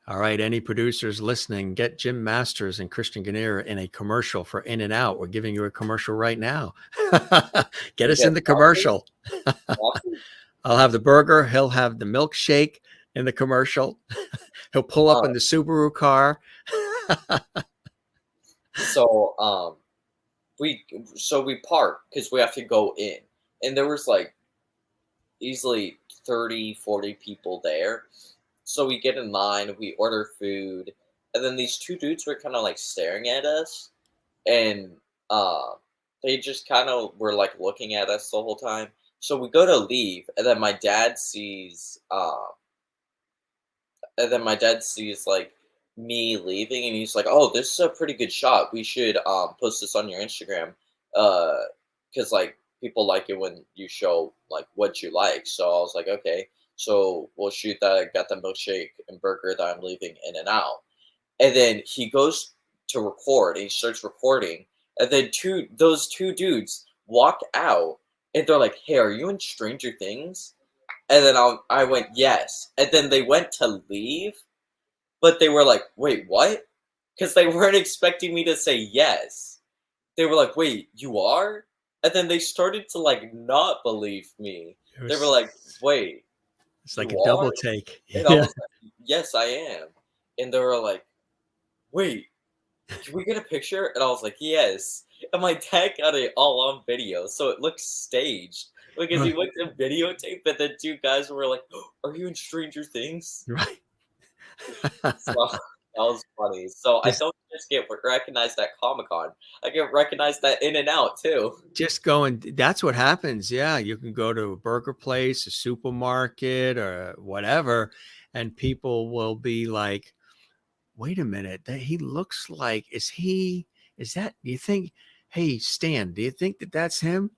All right, any producers listening, get Jim Masters and Christian Ganiere in a commercial for In-N-Out. We're giving you a commercial right now. Get You us get in the coffee? commercial. Coffee? I'll have the burger. He'll have the milkshake in the commercial. He'll pull up in the Subaru car. So we we park because we have to go in, and there was like easily 30, 40 people there. So we get in line, we order food, and then these two dudes were kind of like staring at us, and uh, they just kind of were like looking at us the whole time. So we go to leave, and then my dad sees like me leaving, and he's like, "Oh, this is a pretty good shot. We should post this on your Instagram, because like people like it when you show like what you like." So I was like, "Okay, so we'll shoot that. I got the milkshake and burger that I'm leaving in and out." And then he goes to record, and he starts recording, and then those two dudes walk out, and they're like, "Hey, are you in Stranger Things?" And then I went, "Yes." And then they went to leave, But they were like, "Wait, what?" Because they weren't expecting me to say yes. They were like, "Wait, you are?" And then they started to, like, not believe me. It They were was, like, "Wait, it's like you a are?" double take. And I Yeah. was like, "Yes, I am." And they were like, "Wait, can we get a picture?" And I was like, "Yes." And my dad got it all on video, so it looks staged because he went to videotape, and the 2 guys were like, "Are you in Stranger Things?" Right. So that was funny. So I Just don't just get recognized at Comic-Con, I get recognized at In-N-Out too. just going, that's what happens. Yeah, you can go to a burger place, a supermarket, or whatever, and people will be like, "Wait a minute, that he looks like, is that, do you think, hey, Stan, do you think that that's him?"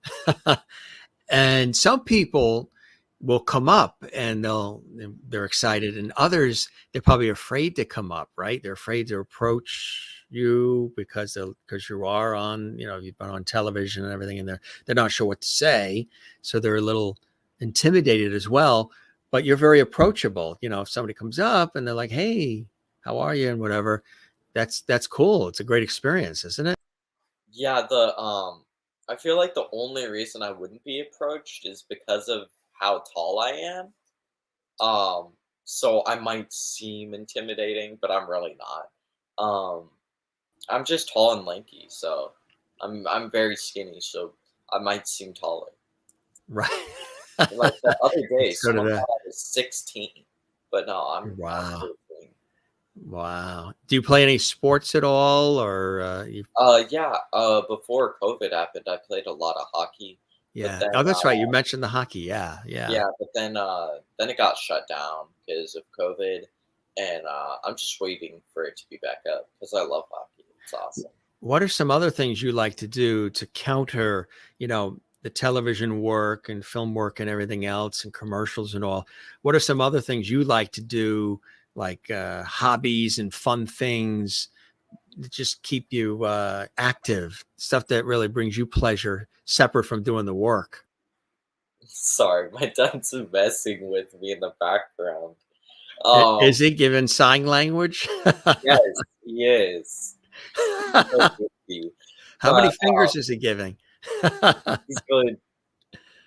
And some people will come up and they're excited, and others, they're probably afraid to come up, right? They're afraid to approach you because you are on, you've been on television and everything, and they're not sure what to say, so they're a little intimidated as well. But you're very approachable. If somebody comes up and they're like, "Hey, how are you?" and whatever, that's cool. It's a great experience, isn't it? Yeah, I feel like the only reason I wouldn't be approached is because of how tall I am. Um, so I might seem intimidating, but I'm really not. Um, I'm just tall and lanky, so I'm very skinny, so I might seem taller. Right. Like the other day, So did someone I. thought I was 16, but no, I'm Wow. 13. Wow. Do you play any sports at all, or you? Yeah. Before COVID happened, I played a lot of hockey, but Yeah. then Oh, that's right. You mentioned the hockey. Yeah. Yeah. yeah, but then it got shut down because of COVID, and I'm just waiting for it to be back up because I love hockey. It's awesome. What are some other things you like to do to counter, the television work and film work and everything else and commercials and all? What are some other things you like to do, like hobbies and fun things that just keep you active, stuff that really brings you pleasure separate from doing the work? Sorry, my dad's messing with me in the background. Um, Is he given sign language? yes, he is. He's so goofy, How many but fingers is he giving? he's good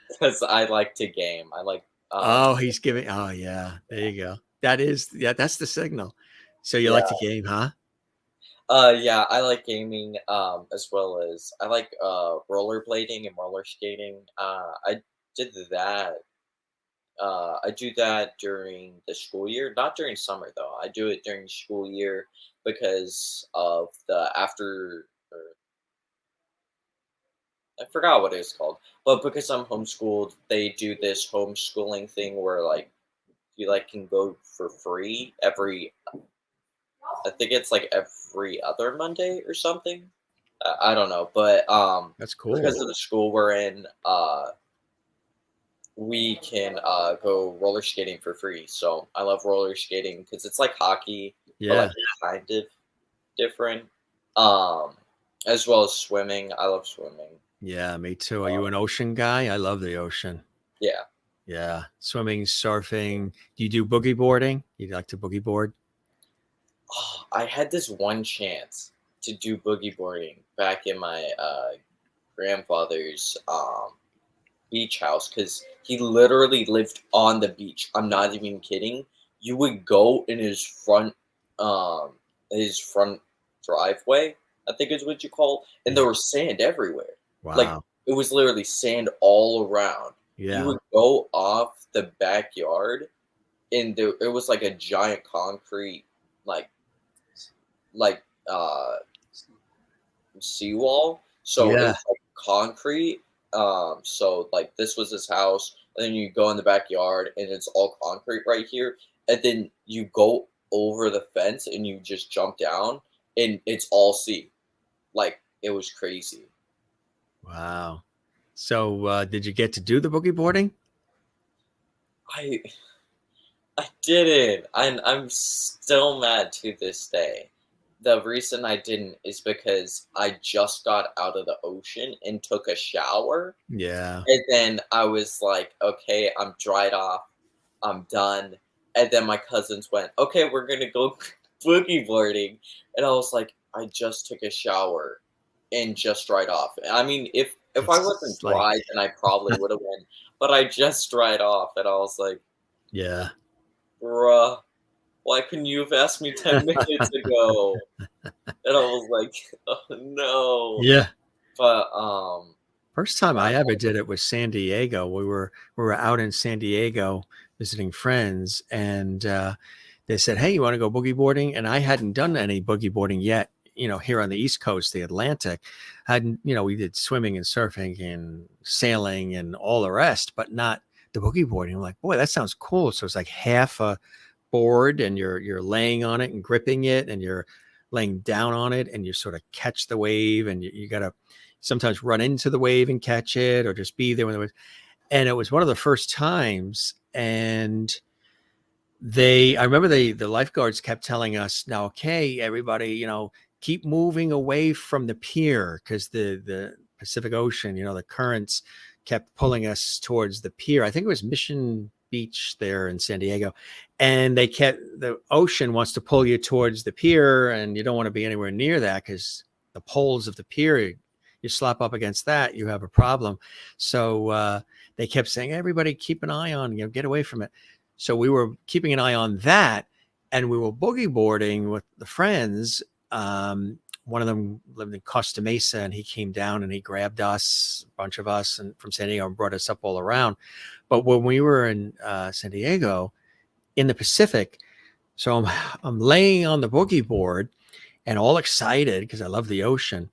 because I like to game. I like Oh, he's giving. Oh, yeah. There you go. Yeah, that's the signal. So you yeah. like to game, huh? Yeah, I like gaming, as well as I like rollerblading and roller skating. I did that. I do that during the school year, not during summer though. I do it during school year because of the after. Or I forgot what it's called, but because I'm homeschooled, they do this homeschooling thing where like you like can go for free every. I think it's like every other Monday or something. I don't know, but That's because cool. of the school we're in, we can go roller skating for free. So I love roller skating because it's like hockey, but like Yeah. kind of different. Um, as well as swimming. I love swimming. Yeah, me too. Are you Uh, an ocean guy? I love the ocean. yeah. Yeah. Swimming, surfing. Do you do boogie boarding? You like to boogie board? Oh, I had this one chance to do boogie boarding back in my grandfather's beach house because he literally lived on the beach. I'm not even kidding. You would go um, his front driveway, I think is what you call, and there Yeah. was sand everywhere. Like Wow. it was literally sand all around. You Yeah. would go off the backyard, and it was like a giant concrete, like like uh seawall. So it Yeah. was like concrete. So like this was his house, and then you go in the backyard, and it's all concrete right here, and then you go over the fence, and you just jump down, and it's all sea. Like it was crazy. Wow. So did you get to do the boogie boarding? I I didn't. I'm still mad to this day. The reason I didn't is because I just got out of the ocean and took a shower. Yeah. And then I was like, "Okay, I'm dried off. I'm done." And then my cousins went, "Okay, we're gonna go." boogie boarding, and I was like, I just took a shower and just dried off. I mean, if I wasn't It's like, dry, then I probably would have went, but I just dried off, and I was like, yeah. bruh, why couldn't you have asked me 10 minutes ago? And I was like, oh no. Yeah. But First time yeah, I ever did it was San Diego. We were out in San Diego visiting friends, and they said, "Hey, you want to go boogie boarding?" And I hadn't done any boogie boarding yet. Here on the East Coast, the Atlantic, hadn't. We did swimming and surfing and sailing and all the rest, but not the boogie boarding. I'm like, boy, that sounds cool. So it's like half a board, and you're laying on it and gripping it, and you're laying down on it, and you sort of catch the wave, and you got to sometimes run into the wave and catch it, or just be there when the wave. And it was one of the first times, and I remember the lifeguards kept telling us, now, okay, everybody, keep moving away from the pier, because the Pacific Ocean, the currents kept pulling us towards the pier. I think it was Mission Beach there in San Diego. And the ocean wants to pull you towards the pier, and you don't want to be anywhere near that, because the poles of the pier, you slap up against that, you have a problem. So they kept saying, everybody keep an eye on, get away from it. So we were keeping an eye on that, and we were boogie boarding with the friends. One of them lived in Costa Mesa, and he came down and he grabbed us, a bunch of us, and from San Diego, and brought us up all around. But when we were in San Diego, in the Pacific, so I'm laying on the boogie board and all excited because I love the ocean.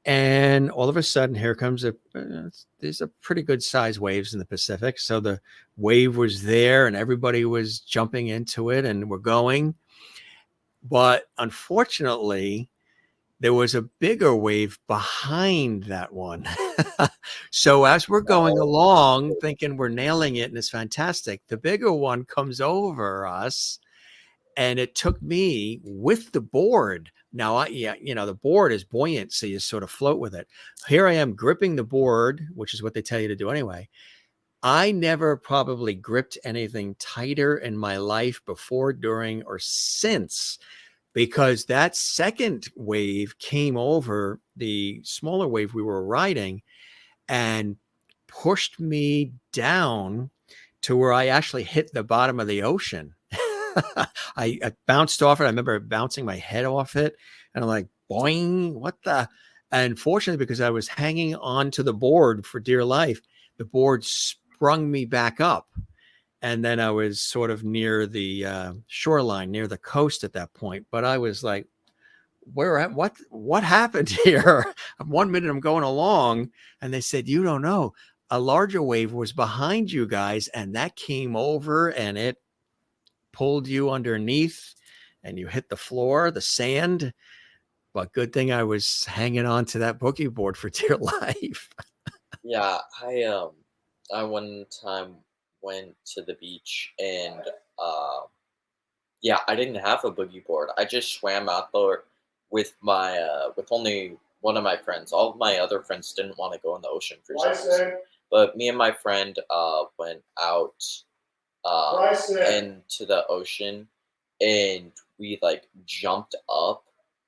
And all of a sudden, here comes there's a pretty good size waves in the Pacific. So the wave was there, and everybody was jumping into it, and we're going. But unfortunately, there was a bigger wave behind that one. So as we're going along, thinking we're nailing it and it's fantastic, the bigger one comes over us, and it took me with the board. Now, the board is buoyant, so you sort of float with it. Here I am gripping the board, which is what they tell you to do anyway. I never probably gripped anything tighter in my life before, during, or since, because that second wave came over the smaller wave we were riding and pushed me down to where I actually hit the bottom of the ocean. I bounced off it. I remember bouncing my head off it, and I'm like, boing, what the? And fortunately, because I was hanging on to the board for dear life, the board sprung me back up. And then I was sort of near the shoreline, near the coast at that point. But I was like, what happened here? 1 minute I'm going along, and they said, you don't know. A larger wave was behind you guys, and that came over, and it pulled you underneath, and you hit the floor, the sand. But good thing I was hanging on to that boogie board for dear life. yeah, I one time went to the beach, and yeah, I didn't have a boogie board. I just swam out there with with only one of my friends. All of my other friends didn't want to go in the ocean for some reason. But me and my friend went out into the ocean, and we like jumped up,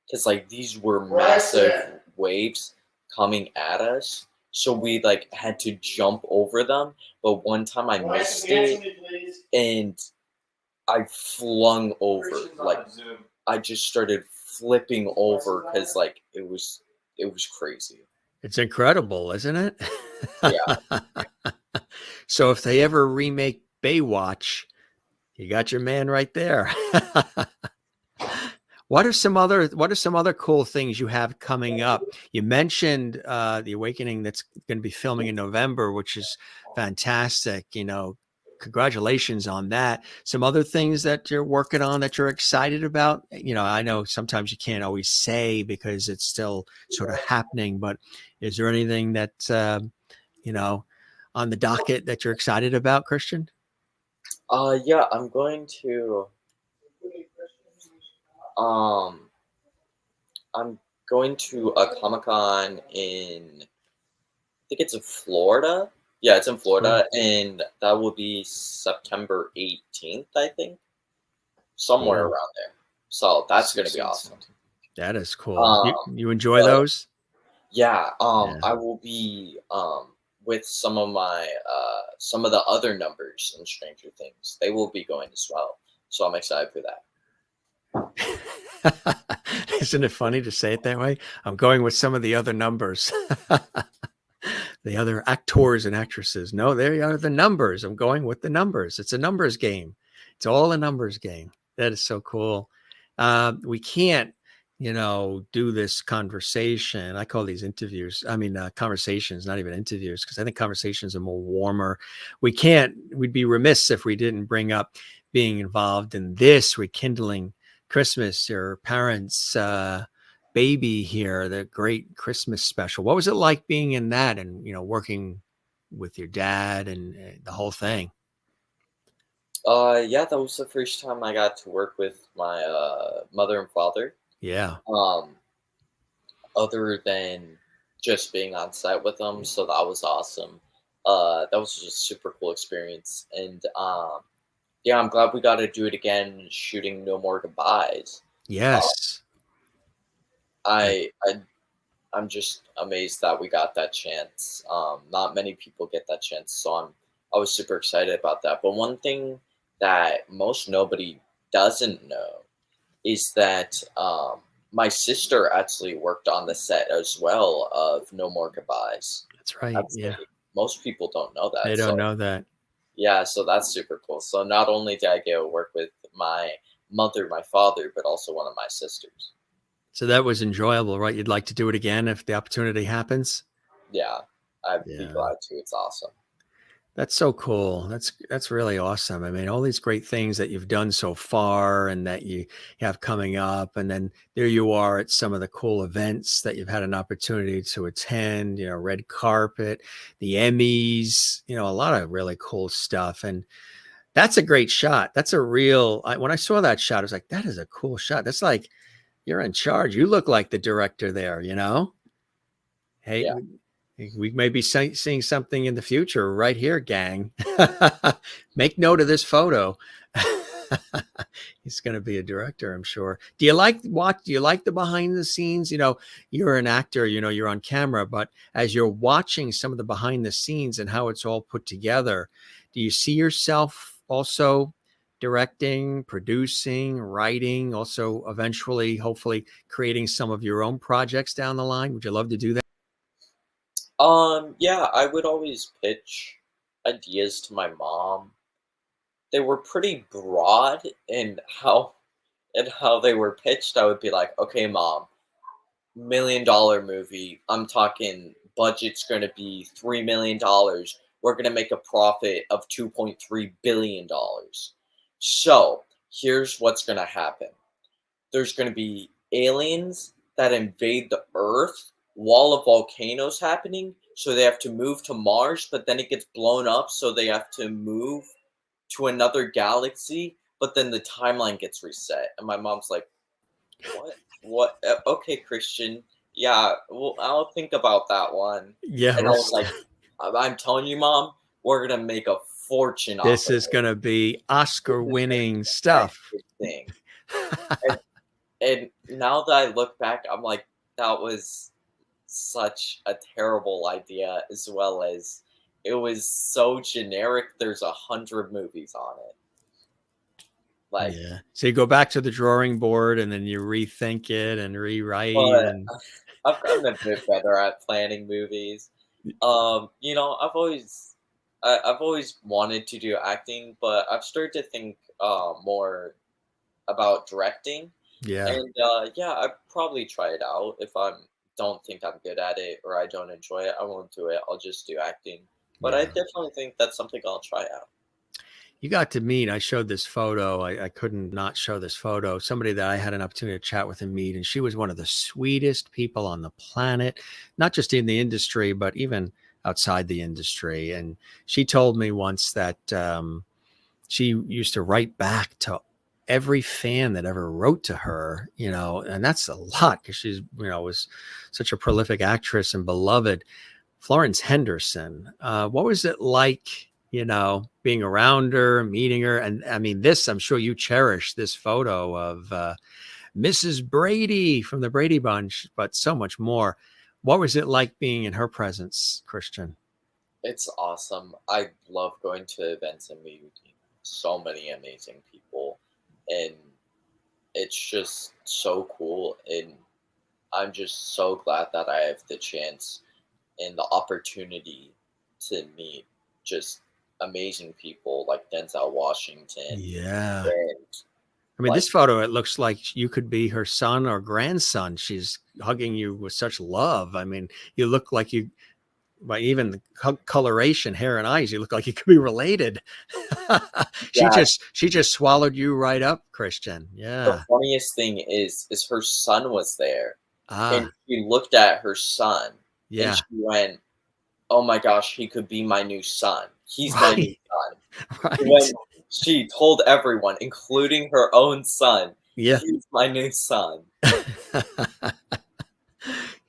because like these were massive waves coming at us. So we like had to jump over them. But one time I missed it, and I flung over. Like I just started flipping over, because like it was crazy. It's incredible, isn't it? Yeah. So if they ever remake Baywatch, you got your man right there. What are some other cool things you have coming up? You mentioned The Awakening that's going to be filming in November, which is fantastic. Congratulations on that. Some other things that you're working on that you're excited about? I know sometimes you can't always say because it's still sort of happening, but is there anything that on the docket that you're excited about, Christian? Yeah, um I'm going to a Comic-Con in, I think it's in Florida. Yeah, it's in Cool. Florida, and that will be September 18th, I think. Somewhere Cool. around there. So that's going to be awesome. That is cool. Um, You enjoy but those? yeah, Yeah. I will be with some of my some of the other numbers in Stranger Things. They will be going as well. So I'm excited for that. Isn't it funny to say it that way? I'm going with some of the other numbers. The other actors and actresses. No, they are the numbers. I'm going with the numbers. It's a numbers game. It's all a numbers game. That is so cool. We can't, do this conversation. I call these interviews. I mean, conversations, not even interviews, because I think conversations are more warmer. We'd be remiss if we didn't bring up being involved in this Rekindling Christmas, your parents' baby here, the great Christmas special. What was it like being in that and, working with your dad and the whole thing? Yeah, that was the first time I got to work with my mother and father. Yeah. Um, other than just being on set with them, so that was awesome. That was just a super cool experience, and yeah, I'm glad we got to do it again, shooting No More Goodbyes. Uh, Yes. That- I, I I'm just amazed that we got that chance. Not many people get that chance, so I was super excited about that. But one thing that most nobody doesn't know is that my sister actually worked on the set as well of No More Goodbyes. That's right. That's Yeah. big. Most people don't know They that. don't So know that. yeah, so that's super cool. So not only did I get to work with my mother, my father, but also one of my sisters. So that was enjoyable, right? You'd like to do it again if the opportunity happens. Yeah, I'd be Yeah. glad to. It's awesome. That's so cool. That's really awesome. I mean, all these great things that you've done so far and that you have coming up, and then there you are at some of the cool events that you've had an opportunity to attend, red carpet, the Emmys, a lot of really cool stuff. And that's a great shot. That's a real, when I saw that shot, I was like, that is a cool shot. That's like, you're in charge. You look like the director there, Hey, Yeah. we may be seeing something in the future right here, gang. Make note of this photo. He's going to be a director, I'm sure. Do you like the behind the scenes? You're an actor, you're on camera, but as you're watching some of the behind the scenes and how it's all put together, do you see yourself also directing, producing, writing, also eventually, hopefully creating some of your own projects down the line? Would you love to do that? Yeah, I would always pitch ideas to my mom. They were pretty broad in how they were pitched. I would be like, okay, mom, $1 million movie. I'm talking budget's gonna be $3 million. We're gonna make a profit of $2.3 billion. So here's what's gonna happen. There's going to be aliens that invade the Earth while a volcano's happening. So they have to move to Mars, but then it gets blown up. So they have to move to another galaxy. But then the timeline gets reset. And my mom's like, what? What? Okay, Christian. Yeah, well, I'll think about that one. Yeah, And I was like, I'm telling you, mom, we're going to make a fortune off this of is it. going to be This is going to Oscar-winning be an stuff. epic thing. And now that I look back, I'm like, that was such a terrible idea, as well as it was so generic. There's 100 movies on it. Like, Yeah. So you go back to the drawing board and then you rethink it and rewrite but and I've gotten a bit better at planning movies. I've always wanted to do acting, but I've started to think more about directing. yeah. And yeah, I'd probably try it out. If I don't think I'm good at it or I don't enjoy it, I won't do it. I'll just do acting. But I Yeah. definitely think that's something I'll try out. You got to meet, I showed this photo. I couldn't not show this photo. Somebody that I had an opportunity to chat with and meet, and she was one of the sweetest people on the planet, not just in the industry, but even outside the industry. And she told me once that she used to write back to every fan that ever wrote to her, and that's a lot because she's, was such a prolific actress and beloved. Florence Henderson. What was it like, being around her, meeting her. And I mean, I'm sure you cherish this photo of Mrs. Brady from the Brady Bunch, but so much more. What was it like being in her presence, Christian? It's awesome. I love going to events and meeting so many amazing people, and it's just so cool. And I'm just so glad that I have the chance and the opportunity to meet just amazing people like Denzel Washington Yeah. and I mean, like this photo, it looks like you could be her son or grandson. She's hugging you with such love. I mean, you look like you, by even the coloration, hair and eyes, you look like you could be related. she yeah. just she just swallowed you right up, Christian. The Yeah. funniest thing is her son was there, and Ah, she looked at her son, and yeah. she went, "Oh my gosh, he could be my new son. He's my new Right. son." Right. When she told everyone, including her own son, Yeah. "He's my new son."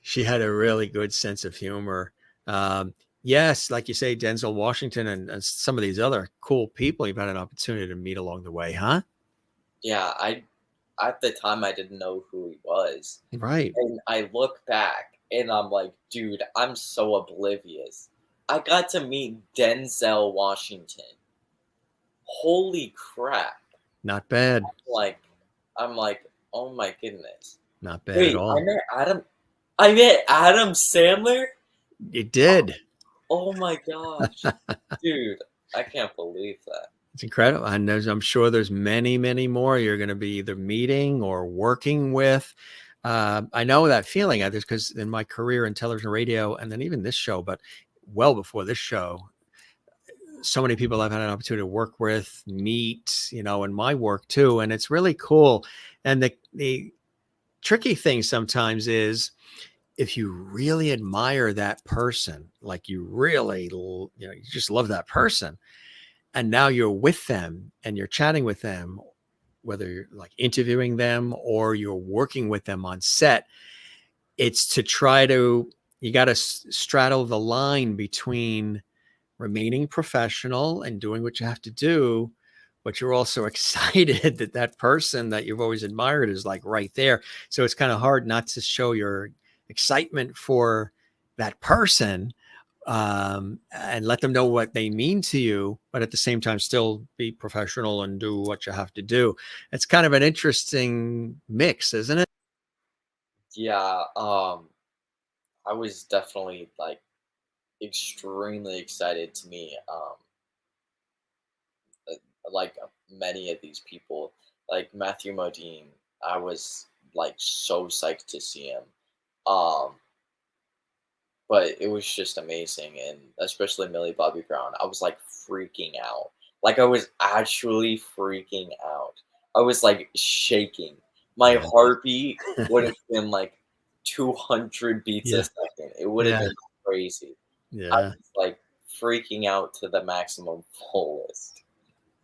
She had a really good sense of humor. Yes, like you say, Denzel Washington and some of these other cool people you've had an opportunity to meet along the way, huh? Yeah, I at the time I didn't know who he was, Right. and I look back and I'm like, "Dude, I'm so oblivious." I got to meet Denzel Washington. Holy crap. Not bad. Like I'm like, "Oh my goodness. Not bad at Wait, all. I met Adam Sandler? It did. Oh my gosh. Dude, I can't believe that." It's incredible. And I'm sure there's many, many more you're going to be either meeting or working with. I know that feeling just because in my career in television, radio, and then even this show, but well before this show, so many people I've had an opportunity to work with, meet, in my work too. And it's really cool. And the tricky thing sometimes is if you really admire that person, like you really, you just love that person, and now you're with them and you're chatting with them, whether you're like interviewing them or you're working with them on set, it's to try to, you got to straddle the line between remaining professional and doing what you have to do, but you're also excited that that person that you've always admired is like right there. So it's kind of hard not to show your excitement for that person, and let them know what they mean to you, but at the same time still be professional and do what you have to do. It's kind of an interesting mix, isn't it? Yeah, I was definitely like extremely excited to meet like many of these people. Like Matthew Modine, I was like so psyched to see him. Um but it was just amazing, and especially Millie Bobby Brown. I was like freaking out. Like I was actually freaking out. I was like shaking. My Yeah. heartbeat would have been like 200 beats a Yeah. second. It would have Yeah. been crazy. I Yeah. was like freaking out to the maximum fullest.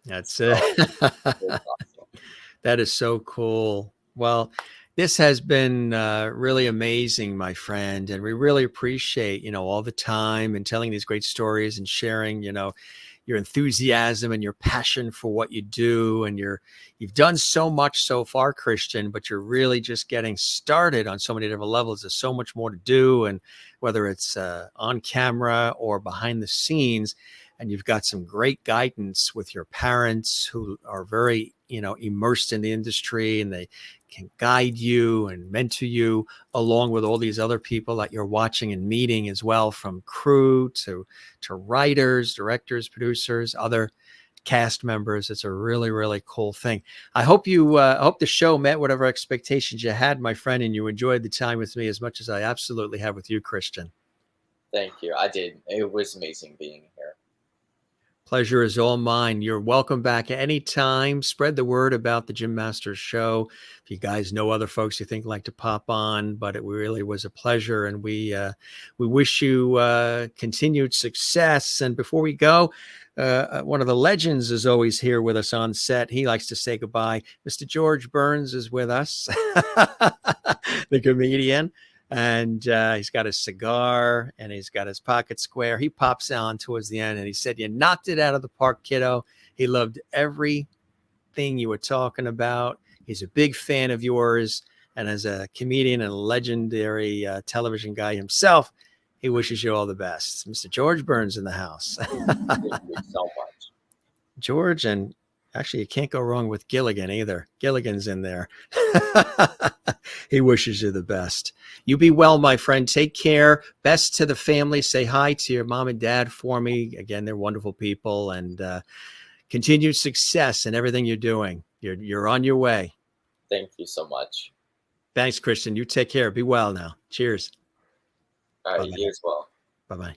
That's it. So it was awesome. That is so cool. Well, this has been really amazing, my friend, and we really appreciate all the time and telling these great stories and sharing your enthusiasm and your passion for what you do. And you've done so much so far, Christian, but you're really just getting started on so many different levels. There's so much more to do, and whether it's on camera or behind the scenes. And you've got some great guidance with your parents who are very, immersed in the industry, and they can guide you and mentor you along with all these other people that you're watching and meeting as well, from crew to writers, directors, producers, other cast members. It's a really, really cool thing. I hope I hope the show met whatever expectations you had, my friend, and you enjoyed the time with me as much as I absolutely have with you, Christian. Thank you. I did. It was amazing being here. Pleasure is all mine. You're welcome back anytime. Spread the word about the Jim Masters show. If you guys know other folks you think like to pop on, but it really was a pleasure, and we wish you continued success. And before we go, one of the legends is always here with us on set. He likes to say goodbye. Mr. George Burns is with us, the comedian. And he's got his cigar and he's got his pocket square. He pops on towards the end and he said, "You knocked it out of the park, kiddo." He loved everything you were talking about. He's a big fan of yours. And as a comedian and a legendary television guy himself, he wishes you all the best. Mr. George Burns in the house. Thank you so much. George, and actually you can't go wrong with Gilligan either. Gilligan's in there. He wishes you the best. You be well, my friend. Take care. Best to the family. Say hi to your mom and dad for me. Again, they're wonderful people, and continued success in everything you're doing. You're on your way. Thank you so much. Thanks, Christian. You take care. Be well now. Cheers. All right, Bye-bye. you as well. Bye-bye.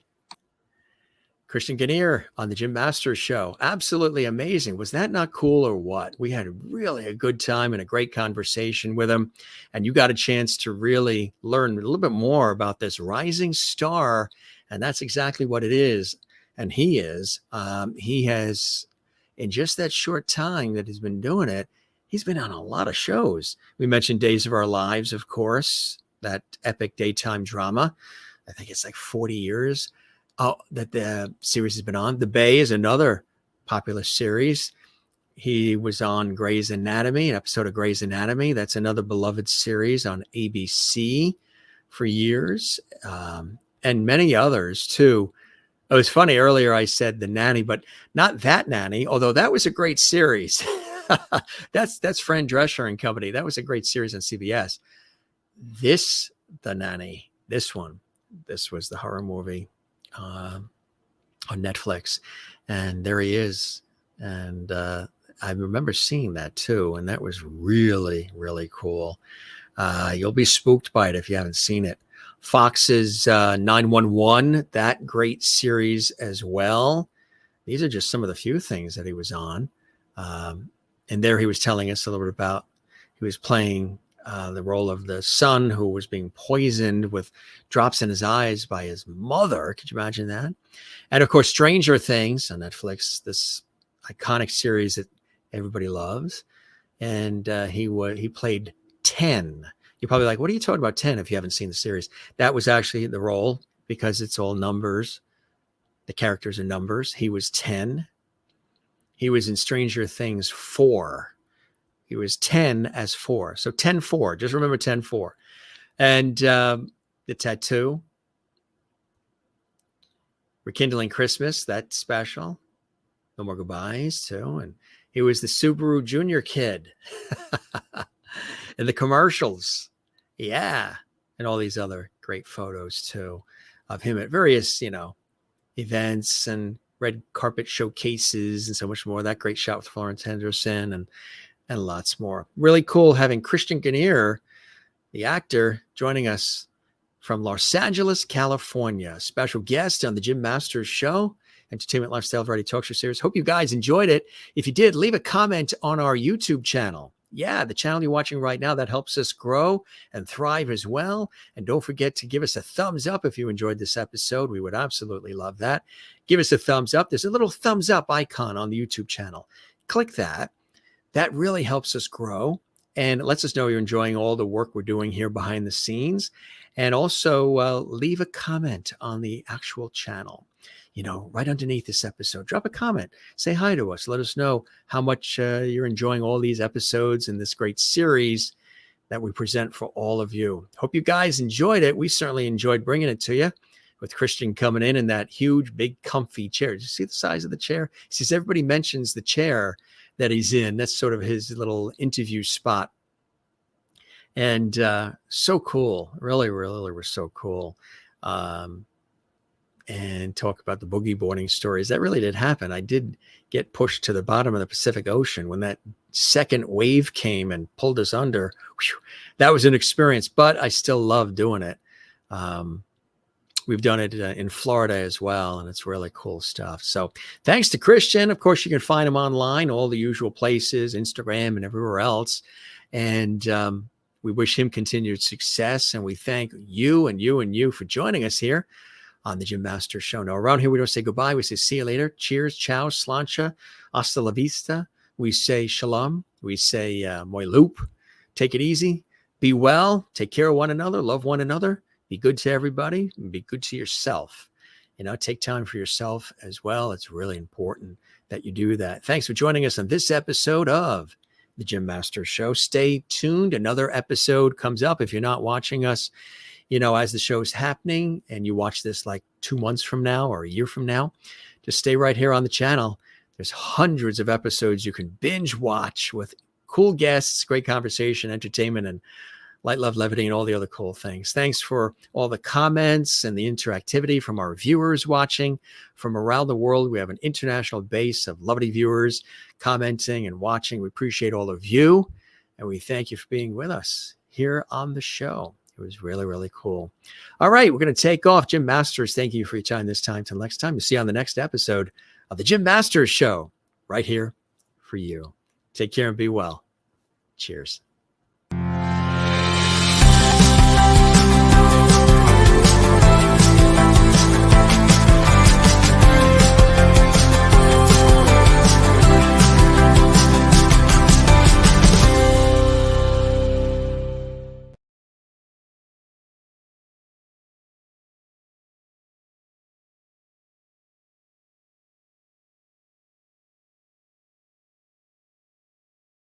Christian Ganiere on the Jim Masters Show. Absolutely amazing. Was that not cool or what? We had really a good time and a great conversation with him. And you got a chance to really learn a little bit more about this rising star. And that's exactly what it is. And he is. He has, in just that short time that he's been doing it, he's been on a lot of shows. We mentioned Days of Our Lives, of course, that epic daytime drama. I think it's like 40 years. That the series has been on. The Bay is another popular series. He was on Grey's Anatomy, an episode of Grey's Anatomy. That's another beloved series on ABC for years, and many others too. It was funny, earlier I said The Nanny, but not That Nanny, although that was a great series. That's Fran Drescher and company. That was a great series on CBS. The Nanny, this was the horror movie on Netflix, and there he is. And I remember seeing that too, and that was really, really cool. You'll be spooked by it if you haven't seen it. Fox's 911, that great series as well. These are just some of the few things that he was on. And there he was telling us a little bit about, he was playing the role of the son who was being poisoned with drops in his eyes by his mother. Could you imagine that? And of course, Stranger Things on Netflix, this iconic series that everybody loves. And he played 10. You're probably like, what are you talking about 10 if you haven't seen the series? That was actually the role, because it's all numbers. The characters are numbers. He was 10. He was in Stranger Things 4. He was 10 as 4. So 10-4. Just remember 10-4. And the tattoo. Rekindling Christmas, that special. No More Goodbyes, too. And he was the Subaru Jr. kid. In the commercials. Yeah. And all these other great photos, too, of him at various, events and red carpet showcases and so much more. That great shot with Florence Henderson and lots more. Really cool having Christian Ganiere, the actor, joining us from Los Angeles, California. Special guest on the Jim Masters Show, Entertainment Lifestyle Variety Talk Show series. Hope you guys enjoyed it. If you did, leave a comment on our YouTube channel. Yeah, the channel you're watching right now, that helps us grow and thrive as well. And don't forget to give us a thumbs up if you enjoyed this episode. We would absolutely love that. Give us a thumbs up. There's a little thumbs up icon on the YouTube channel. Click that. That really helps us grow and lets us know you're enjoying all the work we're doing here behind the scenes. And also leave a comment on the actual channel. Right underneath this episode, drop a comment, say hi to us. Let us know how much you're enjoying all these episodes in this great series that we present for all of you. Hope you guys enjoyed it. We certainly enjoyed bringing it to you with Christian coming in that huge, big, comfy chair. Did you see the size of the chair? He says everybody mentions the chair that he's in. That's sort of his little interview spot. And so cool. Really, really was so cool. And talk about the boogie boarding stories. That really did happen. I did get pushed to the bottom of the Pacific Ocean when that second wave came and pulled us under. Whew, that was an experience, but I still love doing it. We've done it in Florida as well, and it's really cool stuff. So thanks to Christian. Of course, you can find him online, all the usual places, Instagram and everywhere else. And we wish him continued success. And we thank you and you and you for joining us here on the Jim Masters Show. Now, around here, we don't say goodbye. We say see you later. Cheers, ciao, slancha, hasta la vista. We say shalom. We say moi loop. Take it easy. Be well. Take care of one another. Love one another. Be good to everybody and be good to yourself. Take time for yourself as well. It's really important that you do that. Thanks for joining us on this episode of The Jim Masters Show. Stay tuned. Another episode comes up. If you're not watching us, as the show's happening and you watch this like 2 months from now or a year from now, just stay right here on the channel. There's hundreds of episodes you can binge watch with cool guests, great conversation, entertainment, and light, love, levity, and all the other cool things. Thanks for all the comments and the interactivity from our viewers watching from around the world. We have an international base of lovely viewers commenting and watching. We appreciate all of you, and we thank you for being with us here on the show. It was really, really cool. All right, we're going to take off. Jim Masters, thank you for your time this time. Till next time, you'll see you on the next episode of The Jim Masters Show right here for you. Take care and be well. Cheers.